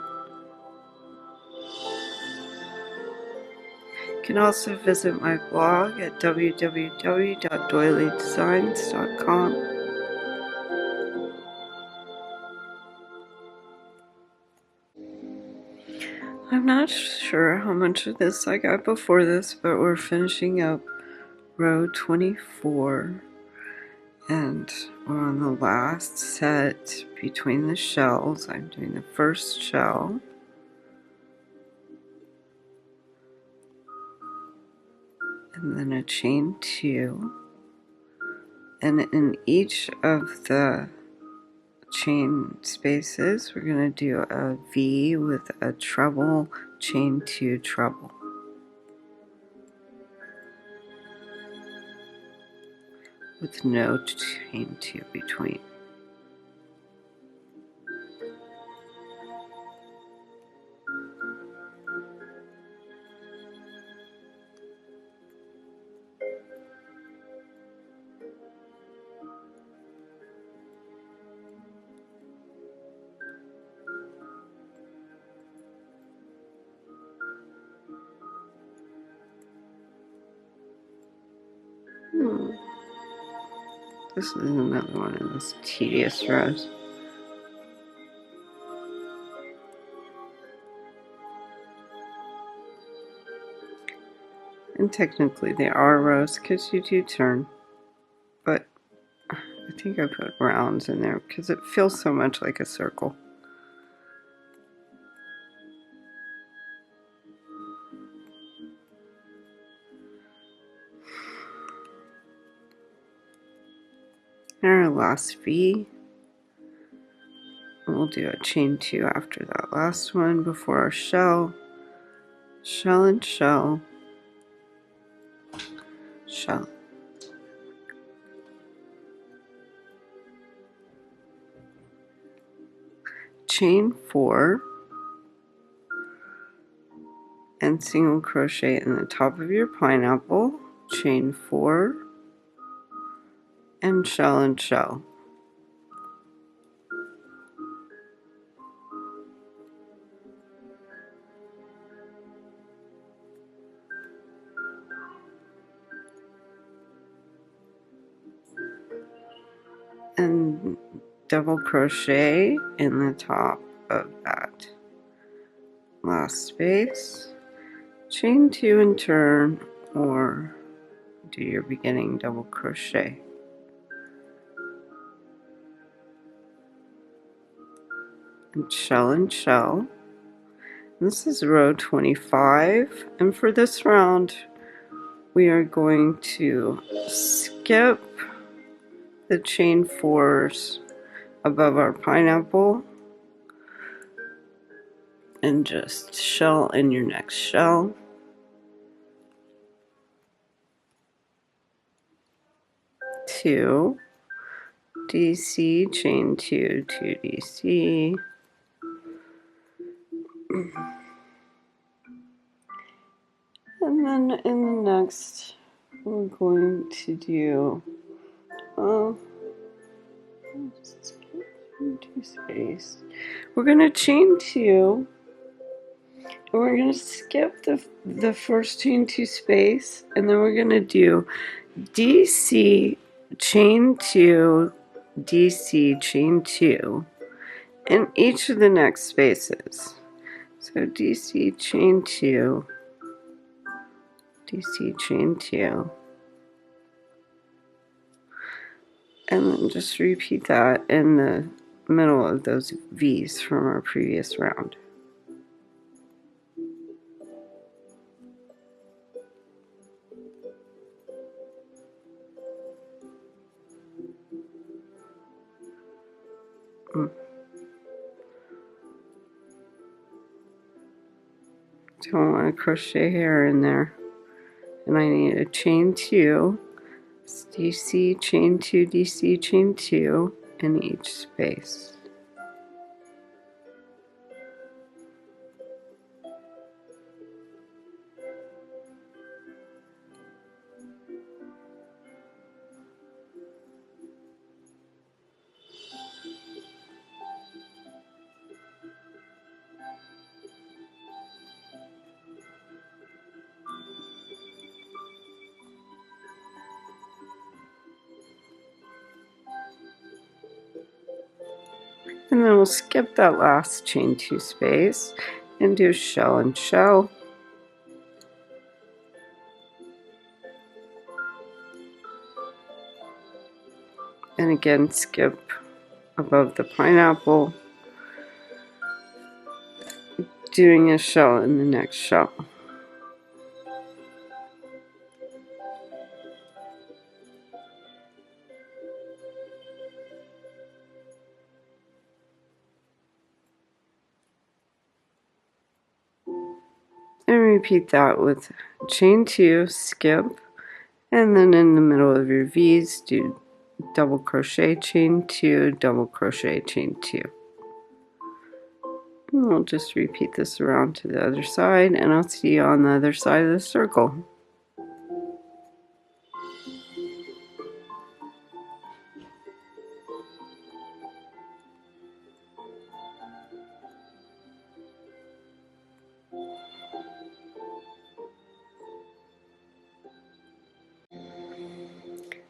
You can also visit my blog at www.doilydesigns.com. I'm not sure how much of this I got before this, but we're finishing up row 24, and we're on the last set between the shells. I'm doing the first shell, and then a chain 2, and in each of the chain spaces we're going to do a V with a treble, chain 2, treble, with no chain 2 between. This is another one of those tedious rows. And technically they are rows because you do turn, but I think I put rounds in there because it feels so much like a circle. And our last V, we'll do a chain 2 after that last one before our shell, shell and shell, shell, chain 4, and single crochet in the top of your pineapple, chain 4, and shell, and double crochet in the top of that last space, chain 2 and turn, or do your beginning double crochet. And shell. This is row 25, and for this round we are going to skip the chain 4s above our pineapple and just shell in your next shell. Two DC, chain 2, 2 DC, and then in the next we're going to do space. We're going to chain 2, and we're going to skip the first chain 2 space, and then we're going to do DC, chain 2, DC, chain 2 in each of the next spaces. So DC, chain 2, DC, chain 2, and then just repeat that in the middle of those V's from our previous round. So I want to crochet hair in there, and I need a chain 2, DC, chain 2, DC, chain 2 in each space. And then we'll skip that last chain 2 space and do shell and shell. And again, skip above the pineapple, doing a shell in the next shell. And repeat that with chain 2, skip, and then in the middle of your V's, do double crochet, chain 2, double crochet, chain 2. And we'll just repeat this around to the other side, and I'll see you on the other side of the circle.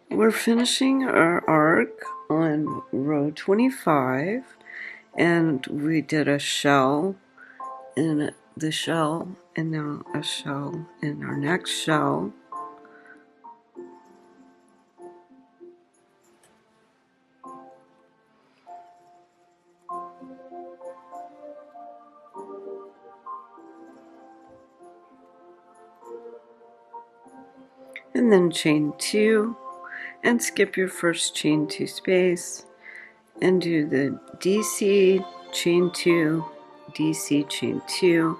We're finishing our arc on row 25, and we did a shell in the shell, and now a shell in our next shell. And then chain 2, and skip your first chain 2 space, and do the DC, chain 2, DC, chain 2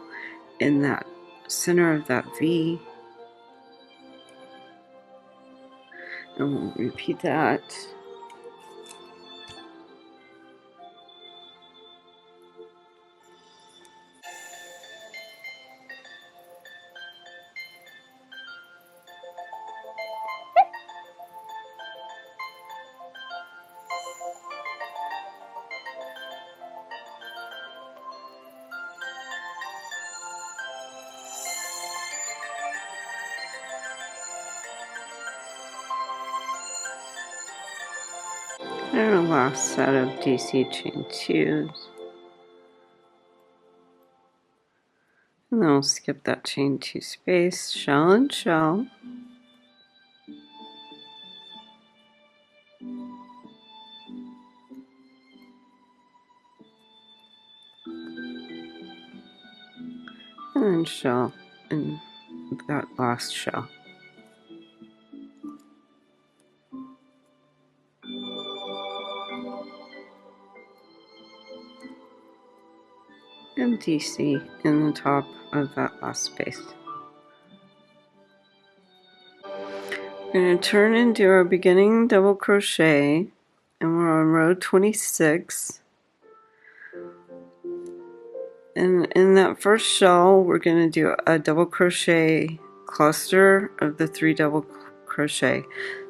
in that center of that V. And we'll repeat that. And our last set of DC chain 2s. And then we'll skip that chain 2 space, shell and shell. And then shell in that last shell. And DC in the top of that last space. We're going to turn and do our beginning double crochet, and we're on row 26. And in that first shell, we're going to do a double crochet cluster of the 3 double crochet.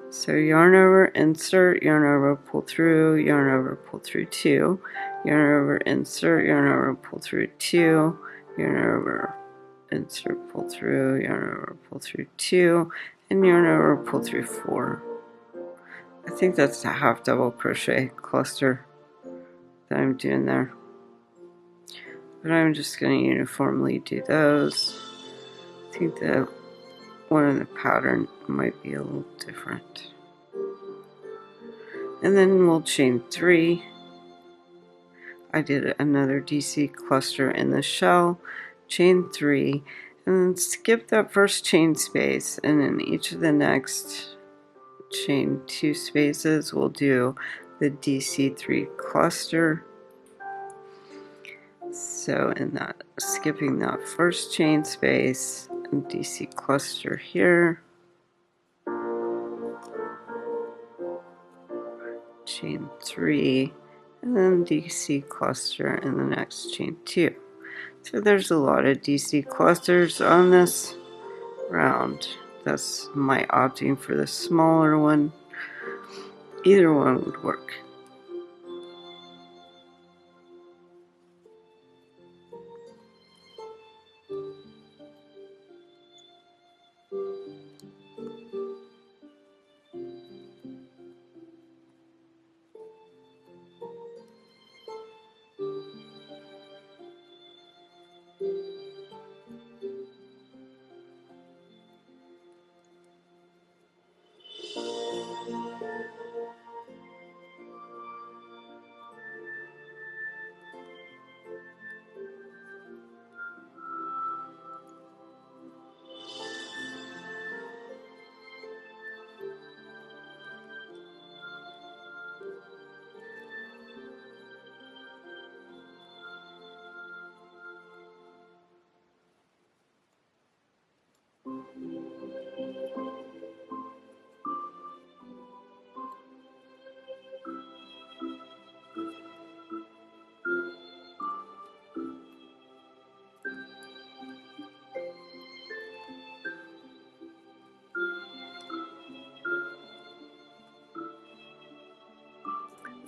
So yarn over, insert, yarn over, pull through, yarn over, pull through 2, yarn over, insert, yarn over, pull through 2, yarn over, insert, pull through, yarn over, pull through 2, and yarn over, pull through 4. I think that's a half double crochet cluster that I'm doing there. But I'm just going to uniformly do those. I think the one in the pattern might be a little different. And then we'll chain 3. I did another DC cluster in the shell, chain 3, and then skip that first chain space, and in each of the next chain 2 spaces we'll do the DC 3 cluster. So in that, skipping that first chain space and DC cluster here, chain 3, and then DC cluster in the next chain 2. So there's a lot of DC clusters on this round. That's my opting for the smaller one. Either one would work.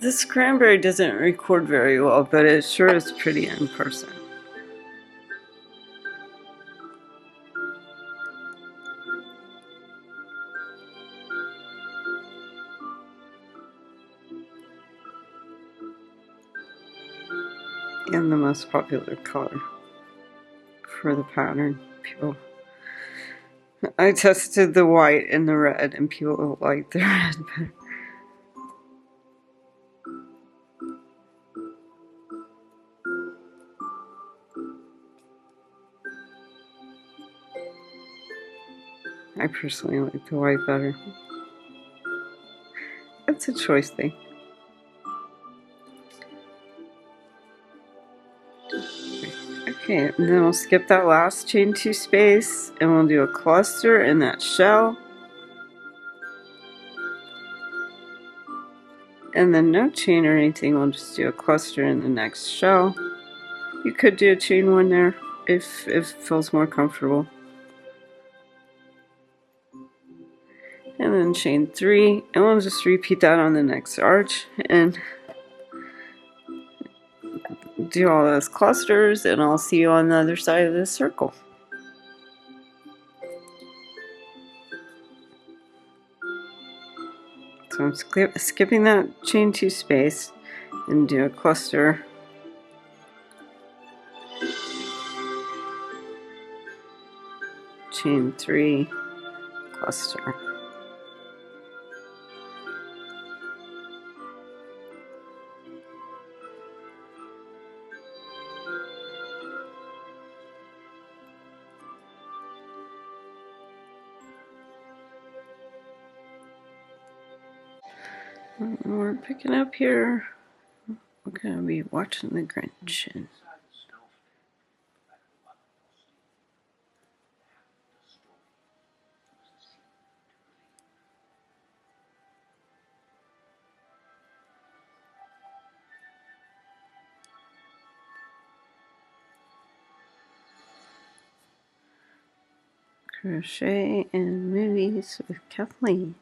This cranberry doesn't record very well, but it sure is pretty in person. And the most popular color for the pattern. I tested the white and the red, and people like the red better. I personally like the white better. It's a choice thing. Okay, and then we'll skip that last chain 2 space, and we'll do a cluster in that shell. And then no chain or anything, we'll just do a cluster in the next shell. You could do a chain 1 there if it feels more comfortable. And then chain 3, and we'll just repeat that on the next arch and do all those clusters, and I'll see you on the other side of this circle. So I'm skipping that chain 2 space and do a cluster. Chain 3, cluster. And we're picking up here. We're going to be watching the Grinch. Crochet and movies with Kathleen.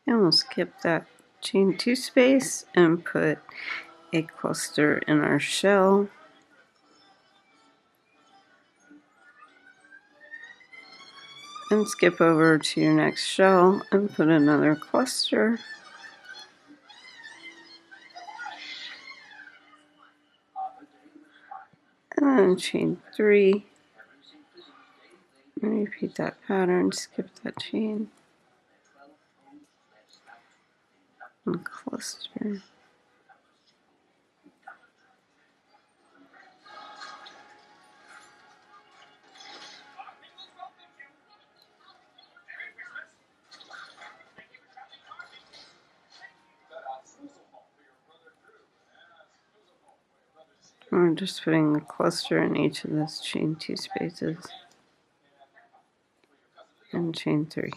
And we'll skip that chain 2 space and put a cluster in our shell. And skip over to your next shell and put another cluster. And then chain 3. And repeat that pattern, skip that chain. And cluster. We're just putting a cluster in each of those chain 2 spaces. And chain 3.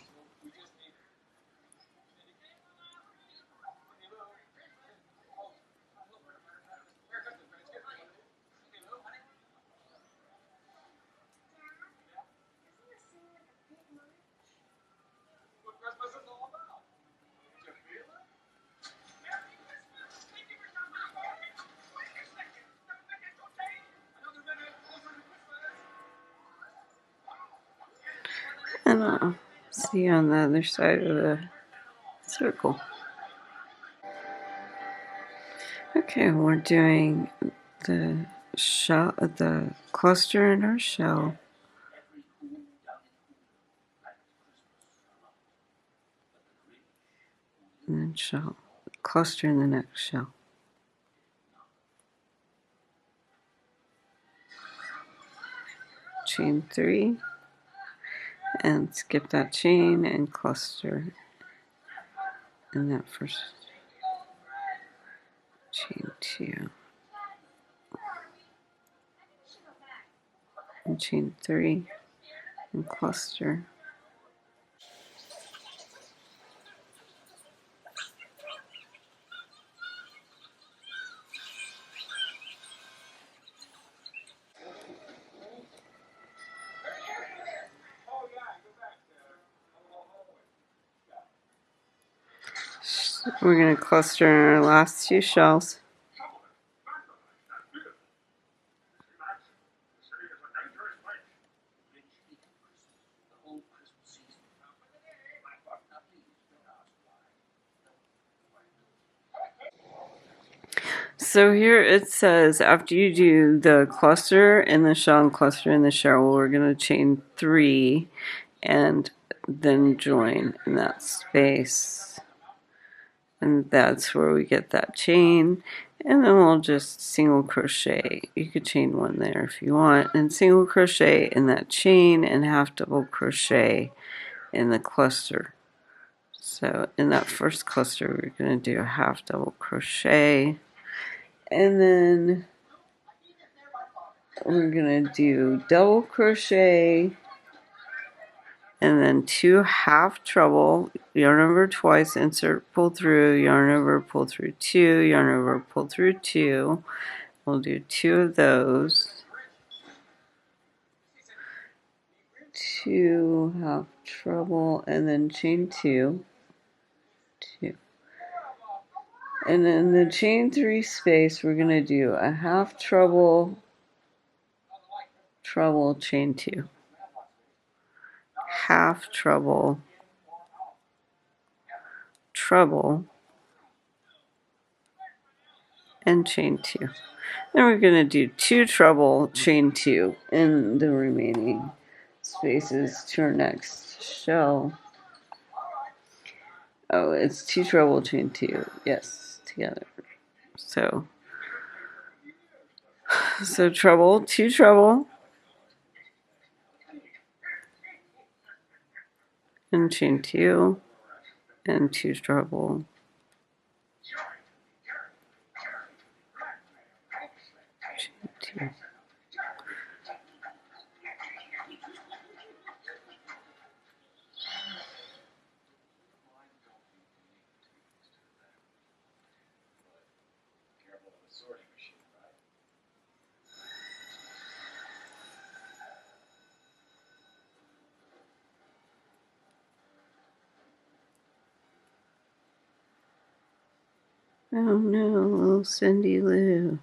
And I'll see you on the other side of the circle. Okay, we're doing the shell, the cluster in our shell. And then shell, cluster in the next shell. Chain 3. And skip that chain and cluster in that first. chain 2, and chain 3, and cluster. We're going to cluster in our last 2 shells. So here it says after you do the cluster in the shell and cluster in the shell, we're going to chain 3 and then join in that space. And that's where we get that chain. And then we'll just single crochet. You could chain 1 there if you want, and single crochet in that chain and half double crochet in the cluster. So in that first cluster, we're going to do a half double crochet, and then we're going to do double crochet, and then 2 half treble, yarn over twice, insert, pull through, yarn over, pull through 2, yarn over, pull through 2. We'll do 2 of those. 2 half treble, and then chain 2. 2. And then the chain 3 space, we're going to do a half treble, treble, chain 2. Half treble, treble, and chain 2. Then we're going to do 2 treble, chain 2 in the remaining spaces to our next shell. Oh, it's 2 treble, chain 2. Yes, together. So treble, 2 treble, and chain 2, and 2 treble, chain 2. Oh no, little Cindy Lou.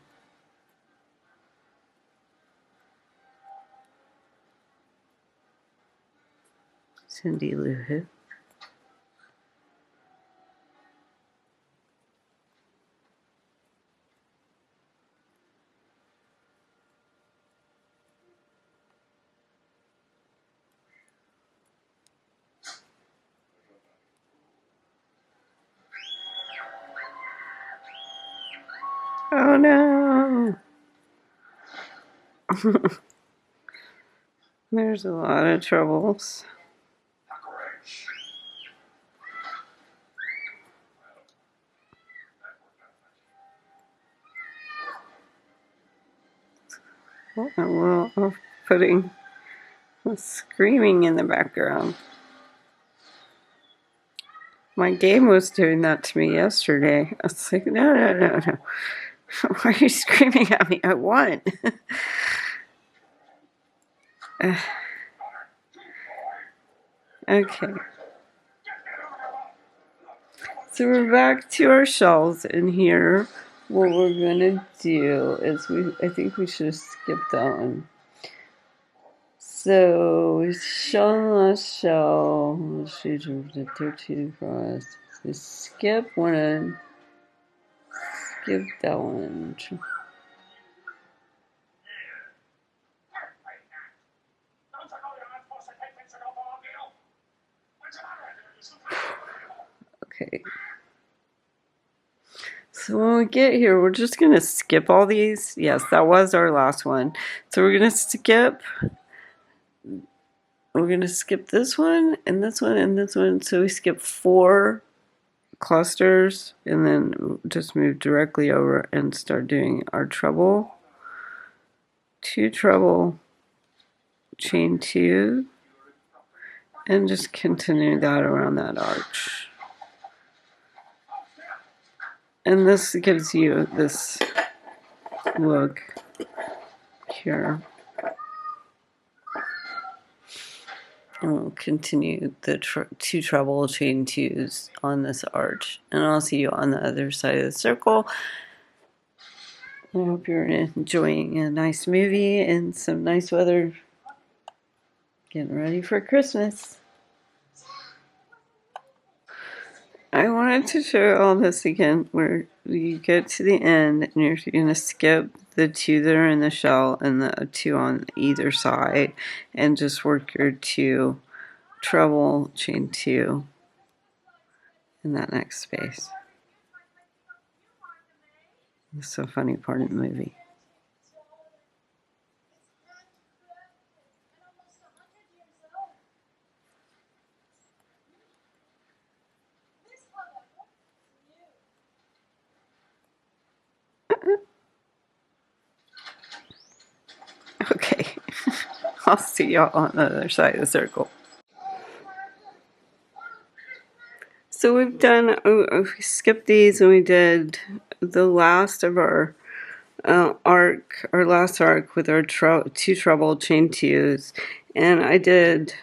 Cindy Lou who? Oh no! There's a lot of troubles. Well, I'm putting screaming in the background. My game was doing that to me yesterday. I was like, no, no, no, no. Why are you screaming at me? I won. Okay. So we're back to our shells, and here what we're going to do is I think we should have skipped that one. So shell and last shell, shoot the 13 across. So skip one, skip that one. Okay. So when we get here, we're just going to skip all these. Yes, that was our last one. So we're going to skip. We're going to skip this one, and this one, and this one. So we skip 4 clusters, and then just move directly over and start doing our treble, 2 treble, chain 2, and just continue that around that arch. And this gives you this look here. And we'll continue the 2 treble chain 2s on this arch. And I'll see you on the other side of the circle. I hope you're enjoying a nice movie and some nice weather. Getting ready for Christmas. I wanted to show all this again where you get to the end and you're going to skip the 2 that are in the shell and the 2 on either side and just work your 2 treble chain 2 in that next space. It's so funny part of the movie. Okay, I'll see y'all on the other side of the circle. So we've done, we skipped these and we did the last of our last arc with our 2 treble chain 2s, and I did,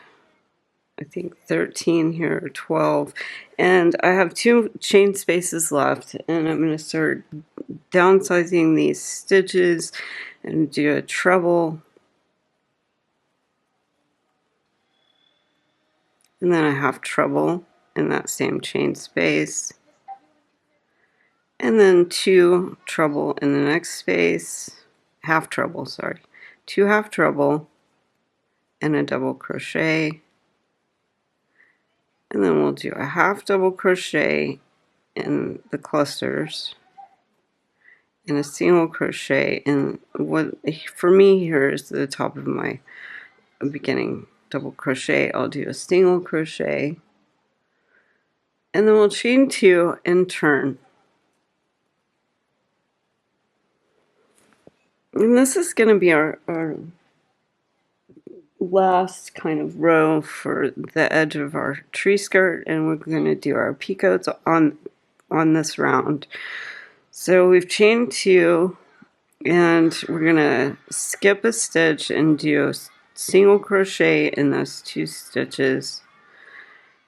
I think 13 here, or 12, and I have 2 chain spaces left, and I'm going to start downsizing these stitches and do a treble, and then a half treble in that same chain space, and then 2 treble in the next space, half treble, sorry, 2 half treble and a double crochet, and then we'll do a half double crochet in the clusters and a single crochet in what for me here is the top of my beginning double crochet. I'll do a single crochet, and then we'll chain 2 and turn. And this is going to be our last kind of row for the edge of our tree skirt, and we're going to do our picots on this round. So we've chained 2, and we're going to skip a stitch and do a single crochet in those 2 stitches,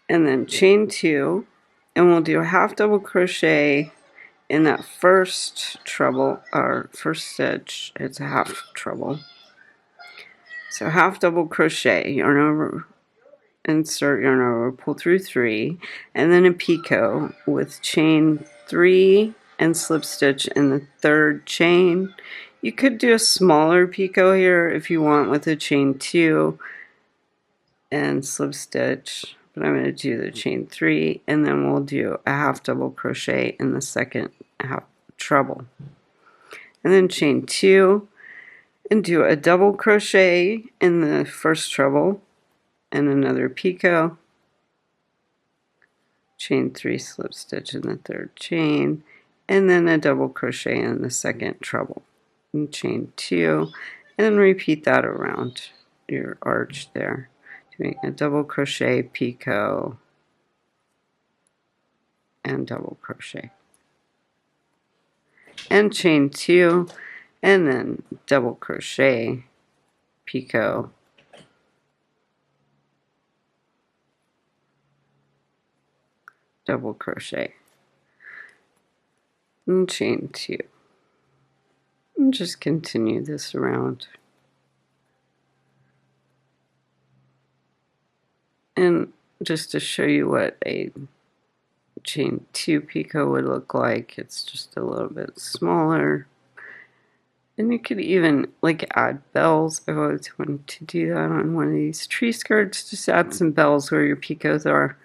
and then chain 2, and we'll do a half double crochet in that first treble, or first stitch. It's a half treble. So half double crochet, yarn over, insert yarn over, pull through 3, and then a picot with chain 3 and slip stitch in the 3rd chain. You could do a smaller picot here if you want with a chain 2 and slip stitch, but I'm going to do the chain 3, and then we'll do a half double crochet in the second half treble, and then chain 2 and do a double crochet in the first treble and another picot, chain 3 slip stitch in the 3rd chain, and then a double crochet in the second treble, and chain 2, and then repeat that around your arch there, doing a double crochet, picot, and double crochet, and chain 2, and then double crochet, picot, double crochet, and chain 2, and just continue this around. And just to show you what a chain 2 picot would look like, it's just a little bit smaller. And you could even like add bells. I've always wanted to do that on one of these tree skirts. Just add some bells where your picots are.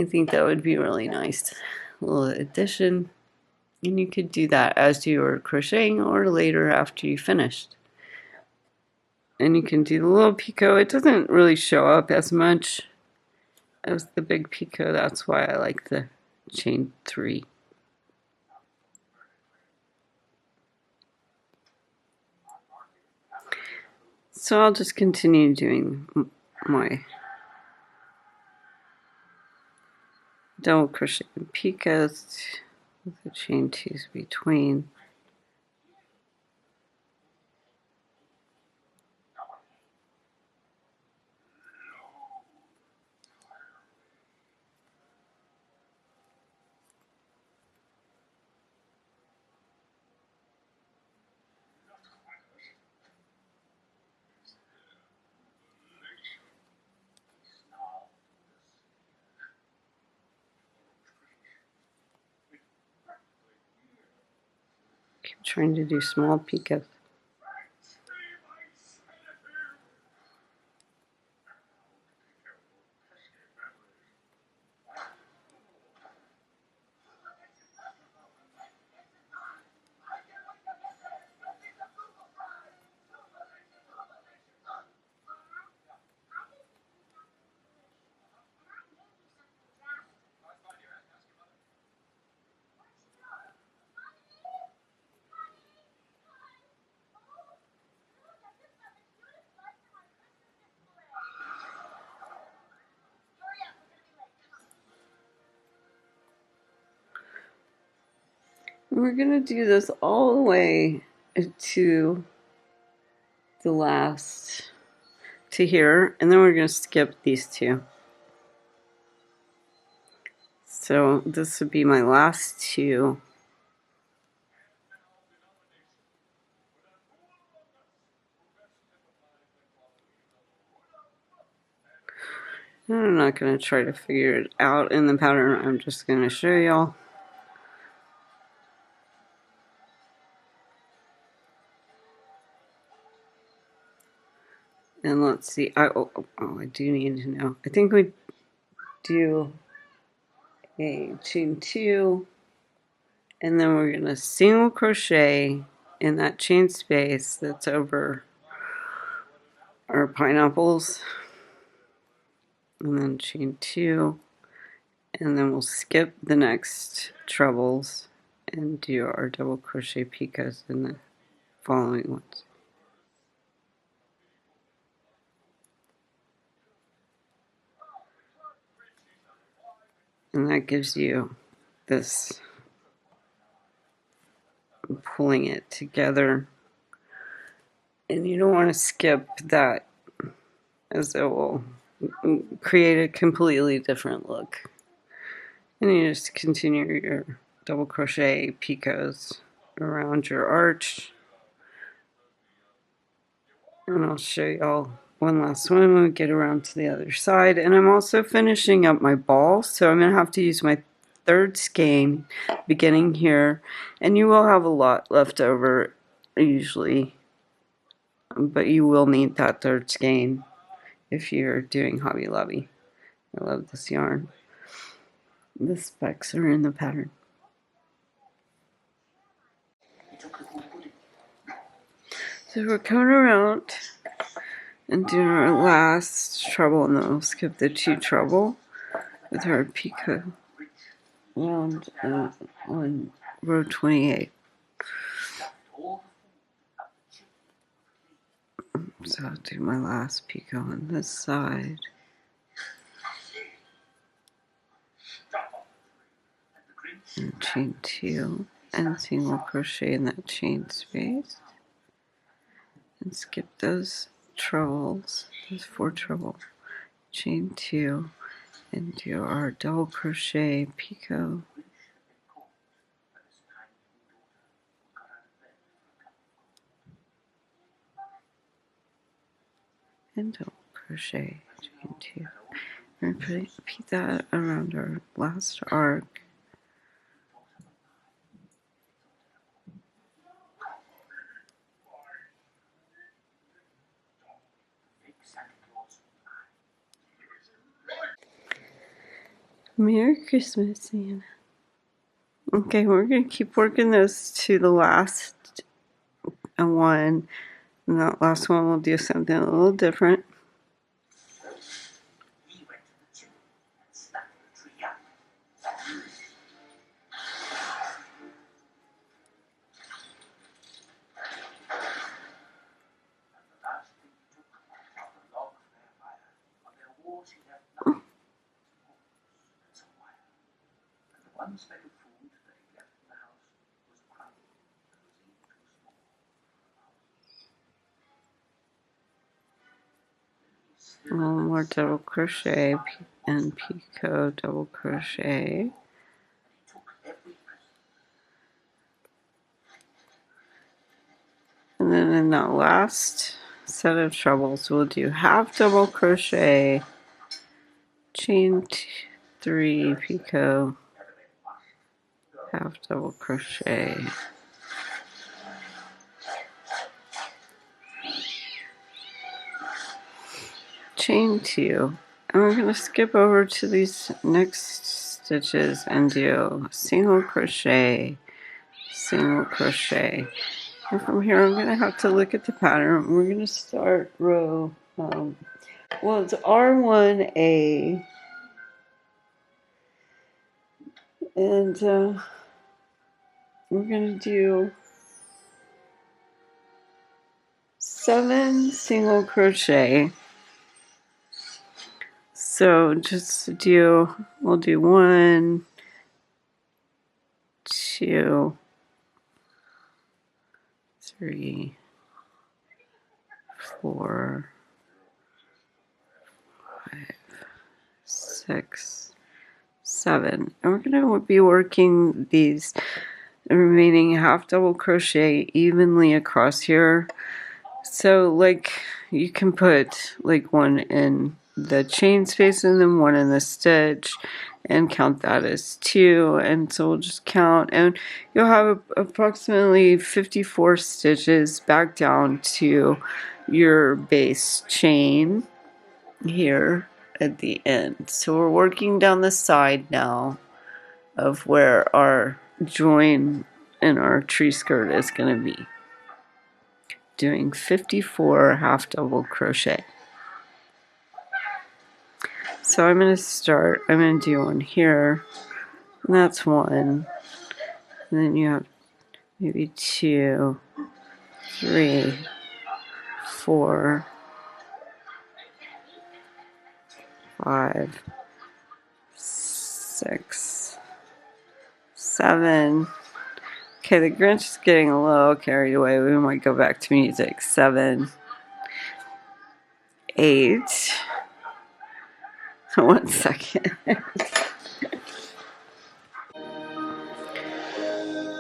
I think that would be really nice. A little addition. And you could do that as you were crocheting or later after you finished. And you can do the little picot. It doesn't really show up as much as the big picot. That's why I like the chain 3. So I'll just continue doing my double crochet and picots with the chain 2s between. Keep trying to do small picots. We're going to do this all the way to the last, to here, and then we're going to skip these 2. So this would be my last 2. I'm not going to try to figure it out in the pattern. I'm just going to show y'all. And let's see. I do need to know. I think we do a chain 2, and then we're going to single crochet in that chain space that's over our pineapples, and then chain 2, and then we'll skip the next trebles and do our double crochet picots in the following ones. And that gives you this, pulling it together, and you don't want to skip that, as it will create a completely different look. And you just continue your double crochet picots around your arch, and I'll show y'all one last one when we get around to the other side. And I'm also finishing up my ball, so I'm going to have to use my 3rd skein beginning here, and you will have a lot left over usually, but you will need that 3rd skein if you're doing Hobby Lobby. I love this yarn. The specks are in the pattern. So we're coming around and doing our last treble, and then we'll skip the 2 treble with our picot round on row 28. So I'll do my last picot on this side. And chain 2 and single crochet in that chain space. And skip those trebles, those 4 treble, chain 2, and do our double crochet picot. And double crochet, chain 2. And repeat that around our last arc. Merry Christmas, Santa. Okay, we're going to keep working those to the last one. And that last one we'll do something a little different. A little more double crochet and picot double crochet. And then in that last set of trebles, we'll do half double crochet, chain 3 picot, half double crochet, chain 2, and we're going to skip over to these next stitches and do single crochet, single crochet. And from here I'm going to have to look at the pattern. We're going to start row, well, it's R1A, and we're going to do 7 single crochet. So we'll do 1, 2, 3, 4, 5, 6, 7. And we're going to be working these remaining half double crochet evenly across here. So like you can put like one in the chain space and then one in the stitch and count that as 2, and so we'll just count, and you'll have approximately 54 stitches back down to your base chain here at the end. So we're working down the side now of where our join in our tree skirt is going to be, doing 54 half double crochet. So I'm going to do one here, and that's 1, and then you have maybe 2, 3, 4, 5, 6, 7. Okay, the Grinch is getting a little carried away. We might go back to music. 7, 8. 1 second.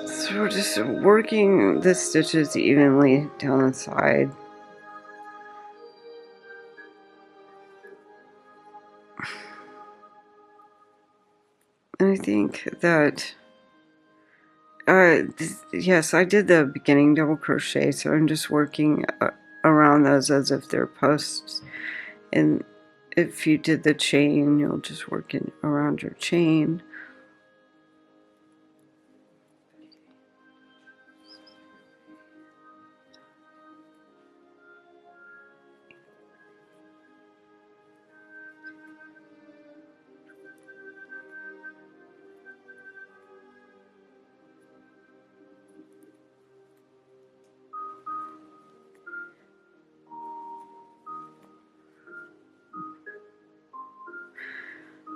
So we're just working the stitches evenly down the side. And I think that, yes, I did the beginning double crochet, so I'm just working around those as if they're posts. And if you did the chain, you'll just work around your chain.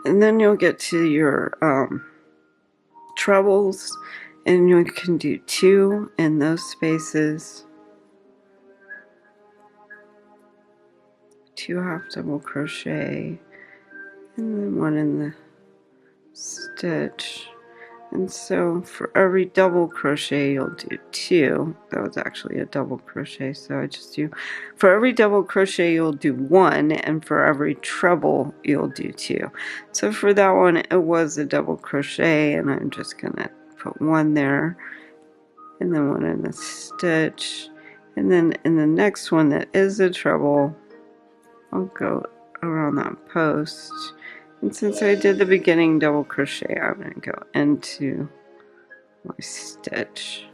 And then you'll get to your trebles, and you can do 2 in those spaces, 2 half double crochet, and then 1 in the stitch. And so for every double crochet you'll do 2. That was actually a double crochet, so I just do, for every double crochet you'll do 1, and for every treble you'll do 2. So for that one it was a double crochet, and I'm just gonna put 1 there, and then 1 in the stitch, and then in the next one that is a treble I'll go around that post. And since I did the beginning double crochet, I'm going to go into my stitch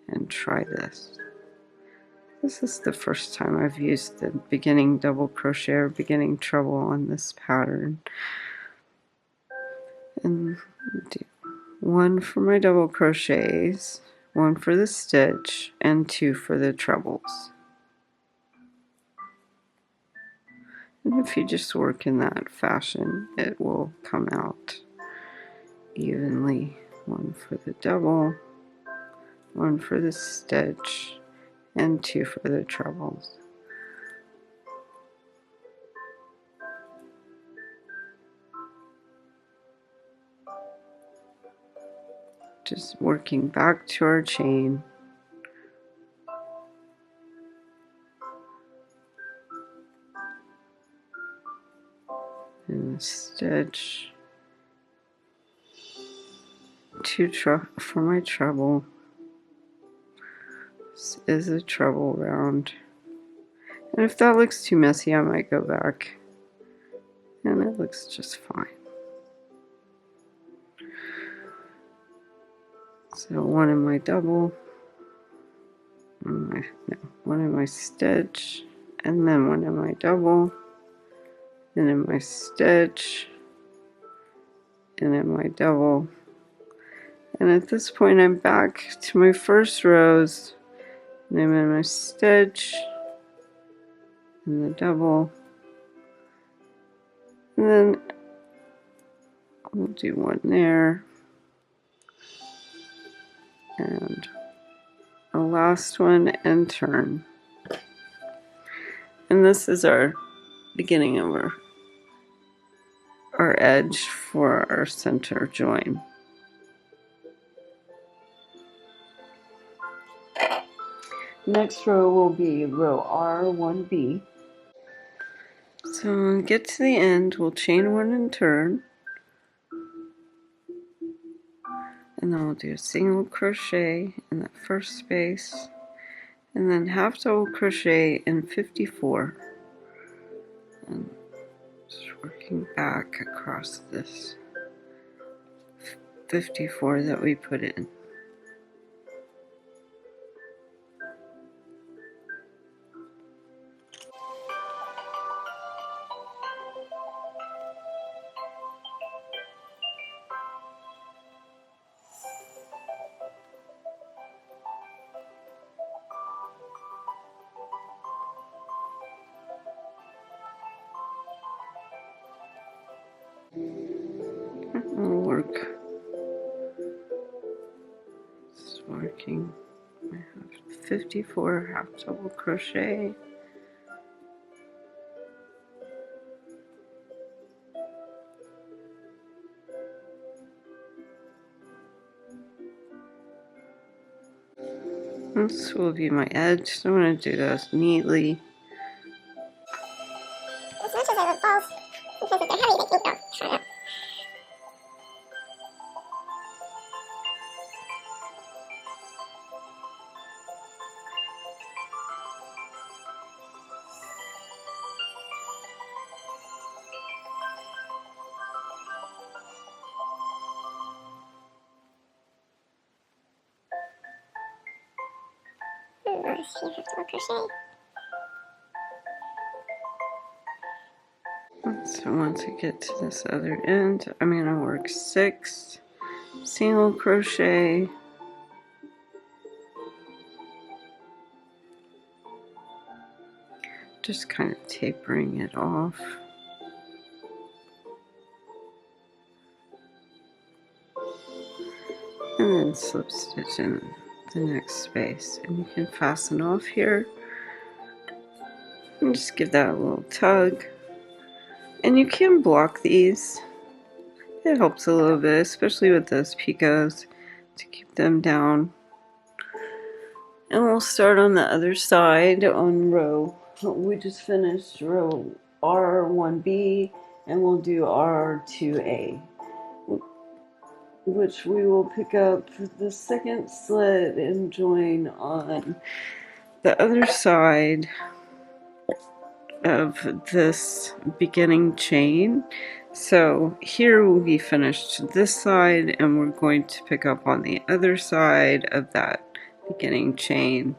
and try this. This is the first time I've used the beginning double crochet or beginning treble on this pattern. And do 1 for my double crochets, 1 for the stitch, and 2 for the trebles. And if you just work in that fashion, it will come out evenly. One for the double, one for the stitch, and two for the trebles. Just working back to our chain. And a stitch, two for my treble. This is a treble round. And if that looks too messy, I might go back. And it looks just fine. So one in my double, one in my stitch, and then one in my double, and in my stitch, and in my double. And at this point I'm back to my first rows, and I'm in my stitch, and the double, and then we'll do one there, and a last one, and turn. And this is our beginning of our edge for our center join. Next row will be row R1B. So when we get to the end, we'll chain one and turn, and then we'll do a single crochet in that first space, and then half double crochet in 54, and just working back across this 54 that we put in. We'll work. Just working. I have 54 half double crochet. This will be my edge, so I'm going to do those neatly. As much as I love balls, because if they're heavy, they can't go. Shut up. Nice, you have to crochet. So once I get to this other end, I'm going to work 6 single crochet, just kind of tapering it off. And then slip stitch in the next space. And you can fasten off here and just give that a little tug. And you can block these. It helps a little bit, especially with those picots, to keep them down. And we'll start on the other side on row. We just finished row R1B, and we'll do R2A, which we will pick up the second slit and join on the other side of this beginning chain. So here we finished this side, and we're going to pick up on the other side of that beginning chain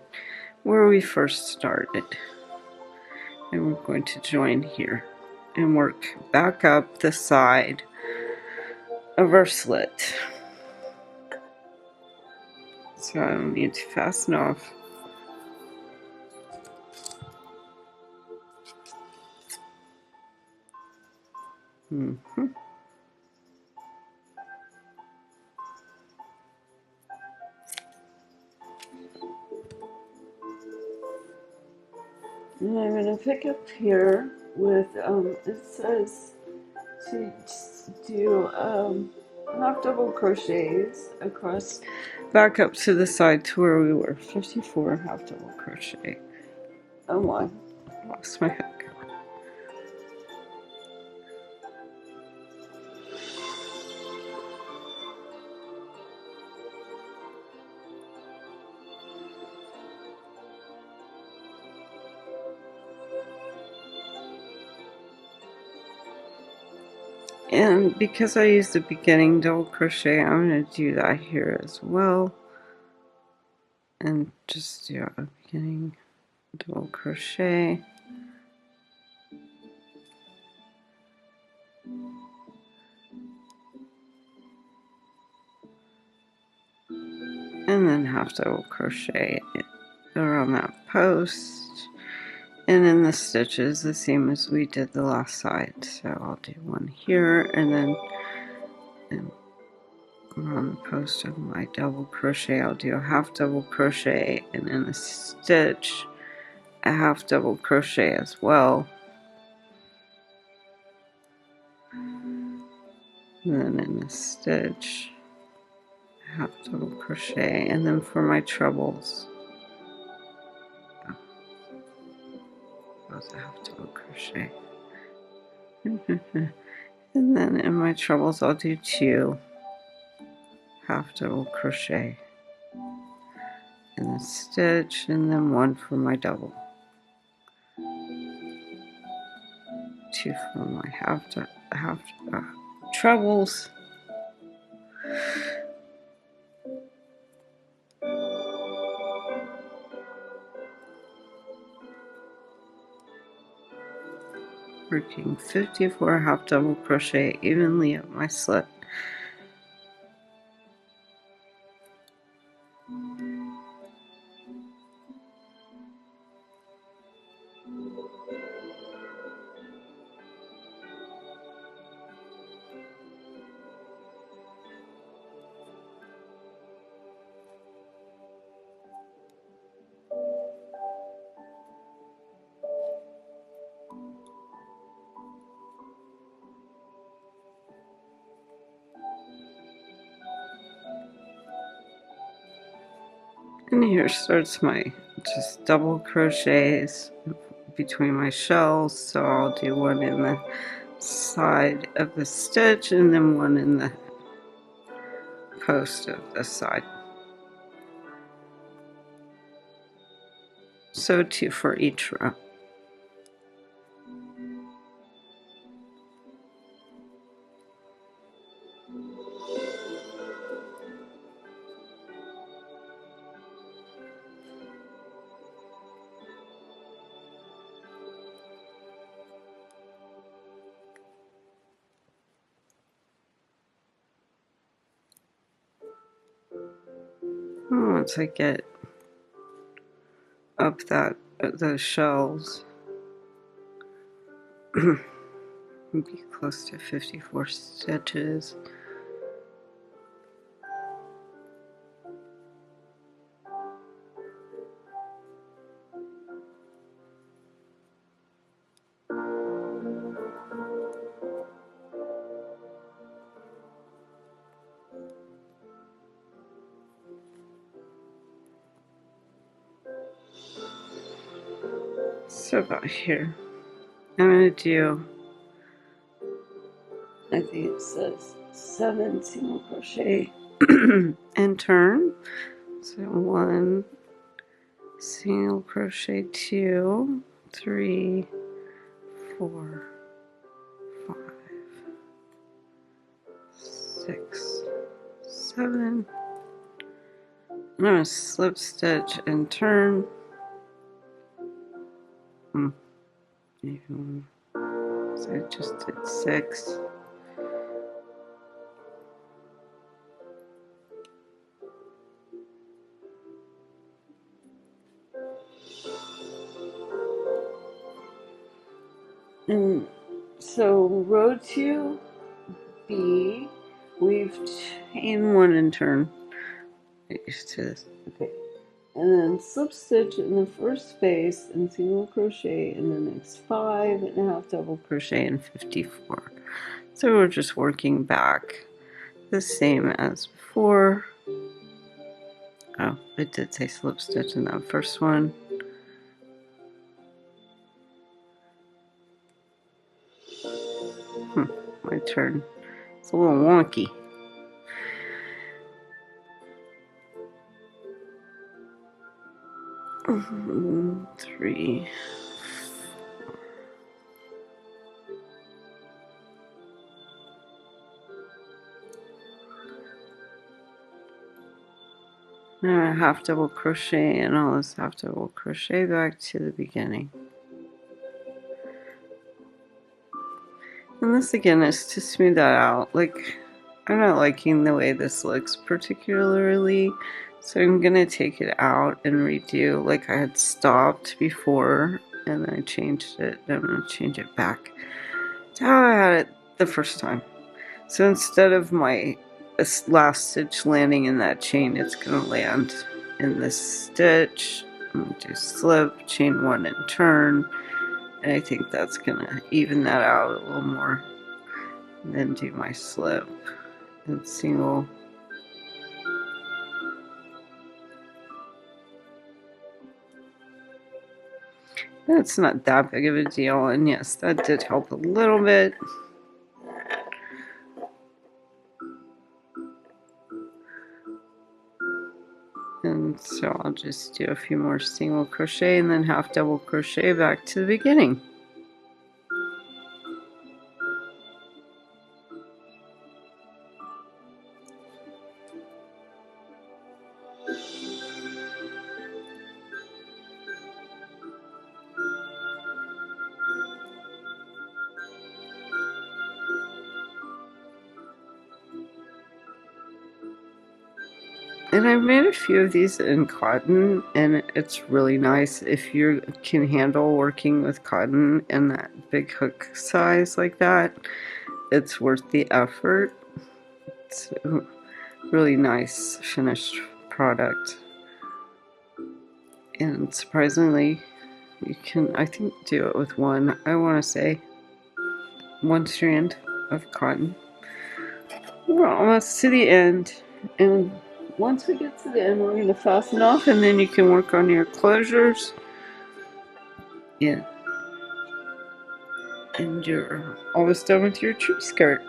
where we first started, and we're going to join here and work back up the side of our slit. So I don't need to fasten off. pick up here with, it says to do half double crochets across, back up to the side to where we were, 54 half double crochet. Oh my, lost my hook. And because I used the beginning double crochet, I'm going to do that here as well. And just do a beginning double crochet. And then half double crochet around that post. And then the stitches the same as we did the last side. So I'll do one here and then on the post of my double crochet I'll do a half double crochet and in the stitch a half double crochet as well. And then in the stitch half double crochet, and then for my trebles a half double crochet. And then in my trebles I'll do 2 half double crochet in the stitch and then 1 for my double, 2 for my half trebles. Working 54 half double crochet evenly up my slit. And here starts my just double crochets between my shells, so I'll do 1 in the side of the stitch and then 1 in the post of the side. So 2 for each row. Once I get up those shells, be close to 54 stitches. So about here, I'm going to do, I think it says 7 single crochet and turn. So 1 single crochet, 2, 3, 4, 5, 6, 7. I'm going to slip stitch and turn. So I just did 6. And so row 2B, we've chain 1 and turn. Get used to this. Okay. and then slip stitch in the first space and single crochet in the next 5 and a half double crochet in 54. So we're just working back the same as before. Oh, it did say slip stitch in that first one. My turn. It's a little wonky. Three. Now a half double crochet and all this half double crochet back to the beginning. And this again is to smooth that out. Like, I'm not liking the way this looks particularly, so I'm gonna take it out and redo. Like I had stopped before and then I changed it. I'm gonna change it back to how I had it the first time. So instead of my last stitch landing in that chain, it's gonna land in this stitch. I'm gonna do slip, chain 1 and turn, and I think that's gonna even that out a little more. And then do my slip and single. That's not that big of a deal, and yes, that did help a little bit. And so I'll just do a few more single crochet and then half double crochet back to the beginning. And I've made a few of these in cotton, and it's really nice if you can handle working with cotton in that big hook size like that. It's worth the effort. It's a really nice finished product. And surprisingly, you can, I think, do it with one, I want to say, one strand of cotton. We're almost to the end, and once we get to the end, we're going to fasten off, and then you can work on your closures. Yeah. And you're almost done with your tree skirt.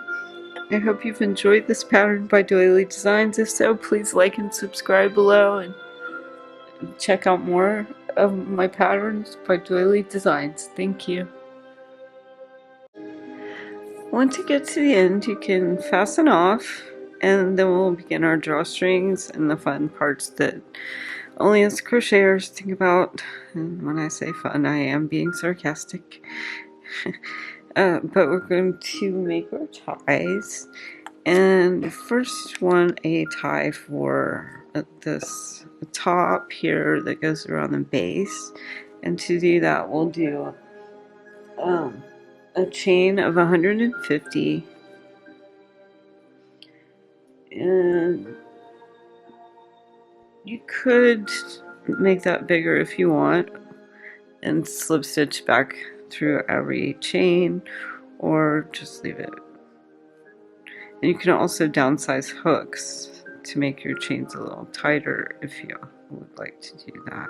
I hope you've enjoyed this pattern by Doily Designs. If so, please like and subscribe below, and check out more of my patterns by Doily Designs. Thank you. Once you get to the end, you can fasten off, and then we'll begin our drawstrings and the fun parts that only us crocheters think about. And when I say fun, I am being sarcastic. But we're going to make our ties, and first one, a tie for this top here that goes around the base, and to do that we'll do a chain of 150, and you could make that bigger if you want and slip stitch back through every chain, or just leave it. And you can also downsize hooks to make your chains a little tighter if you would like to do that.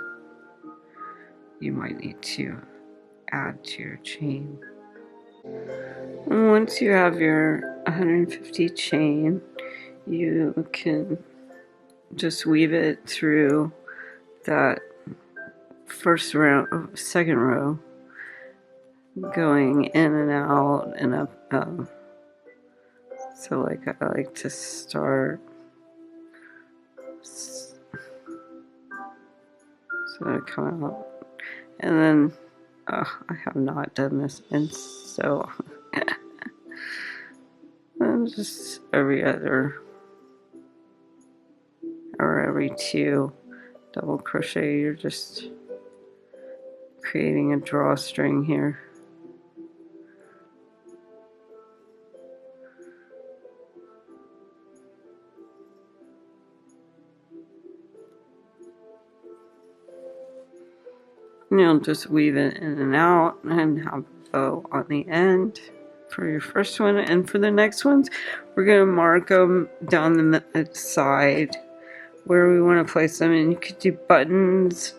You might need to add to your chain. And once you have your 150 chain, you can just weave it through that first row, second row, going in and out and up. So like I like to start, so I come out, and then I have not done this in so long. Just every other or every 2 double crochet, you're just creating a drawstring here. And you'll just weave it in and out and have a bow on the end for your first one. And for the next ones, we're going to mark them down the side where we want to place them. And you could do buttons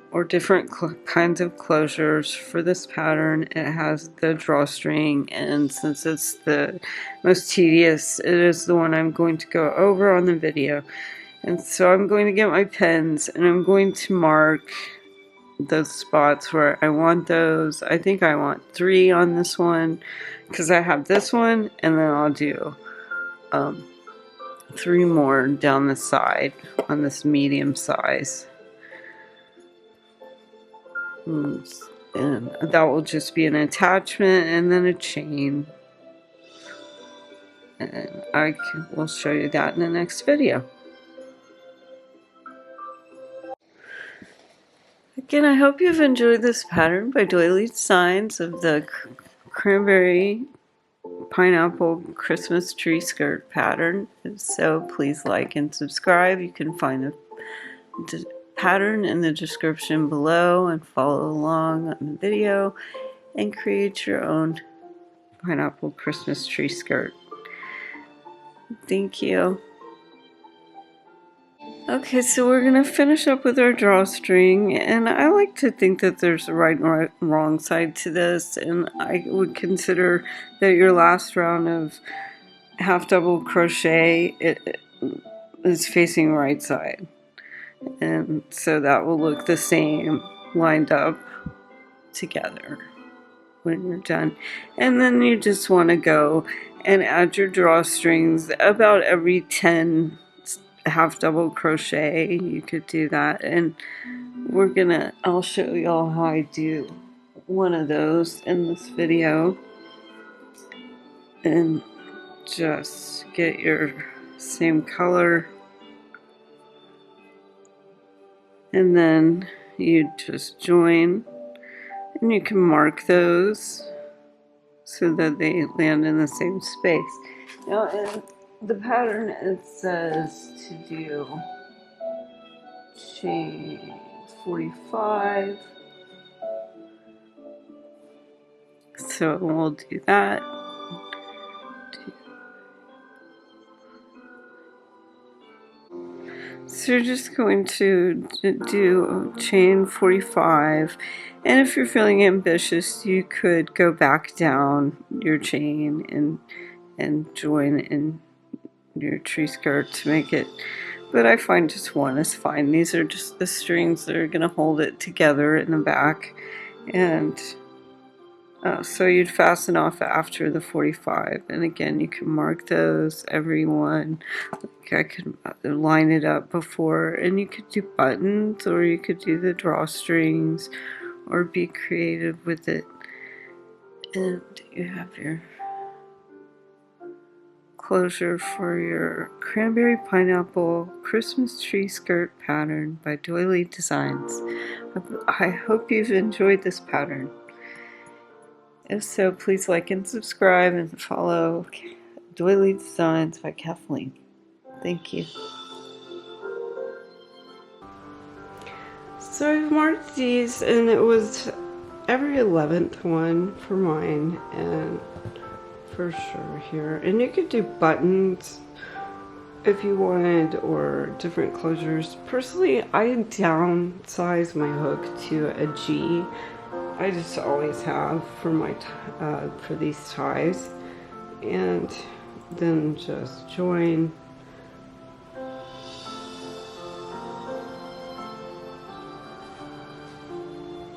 or different kinds of closures. For this pattern, it has the drawstring, and since it's the most tedious, it is the one I'm going to go over on the video. And so I'm going to get my pens and I'm going to mark those spots where I want those. I think I want 3 on this one because I have this one, and then I'll do 3 more down the side on this medium size. And that will just be an attachment and then a chain. And I will show you that in the next video. Again, I hope you've enjoyed this pattern by Doily Designs of the Cranberry Pineapple Christmas Tree Skirt pattern. If so, please like and subscribe. You can find the pattern in the description below and follow along on the video and create your own pineapple Christmas tree skirt. Thank you. Okay, so we're going to finish up with our drawstring, and I like to think that there's a right and wrong side to this, and I would consider that your last round of half double crochet is facing right side. And so that will look the same lined up together when you're done. And then you just want to go and add your drawstrings about every 10 half double crochet. You could do that, and I'll show y'all how I do one of those in this video. And just get your same color, and then you just join, and you can mark those so that they land in the same space. Now in the pattern it says to do chain 45, so we'll do that. So you're just going to do chain 45, and if you're feeling ambitious, you could go back down your chain and join in your tree skirt to make it, but I find just one is fine. These are just the strings that are going to hold it together in the back, and so you'd fasten off after the 45, and again you can mark those every one. Like I could line it up before, and you could do buttons, or you could do the drawstrings, or be creative with it. And you have your closure for your Cranberry Pineapple Christmas Tree Skirt pattern by Doily Designs. I hope you've enjoyed this pattern. If so, please like and subscribe and follow Doily Designs by Cathleen. Thank you. So I've marked these, and it was every 11th one for mine, and for sure here. And you could do buttons if you wanted, or different closures. Personally, I downsize my hook to a G. I just always have for my for these ties, and then just join.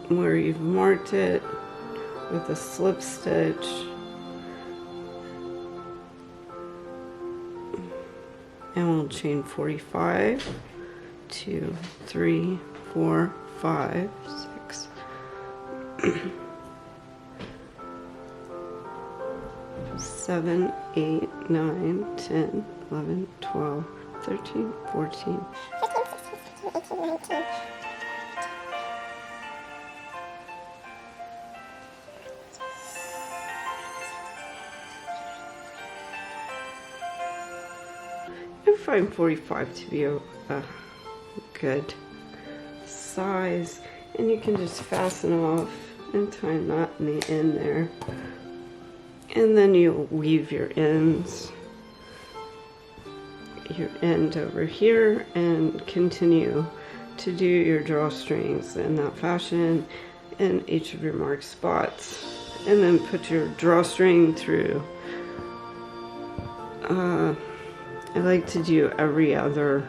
Where you've marked it with a slip stitch, and we'll chain 45, 2, 3, 4, 5, 6. 7, 8, 9, 10, 11, 12, 13, 14. 15, 16, 17, 18, 19. I find 45 to be a good size. And you can just fasten off and tie a knot in the end there. And then you'll weave your ends, your end over here, and continue to do your drawstrings in that fashion in each of your marked spots. And then put your drawstring through. I like to do every other.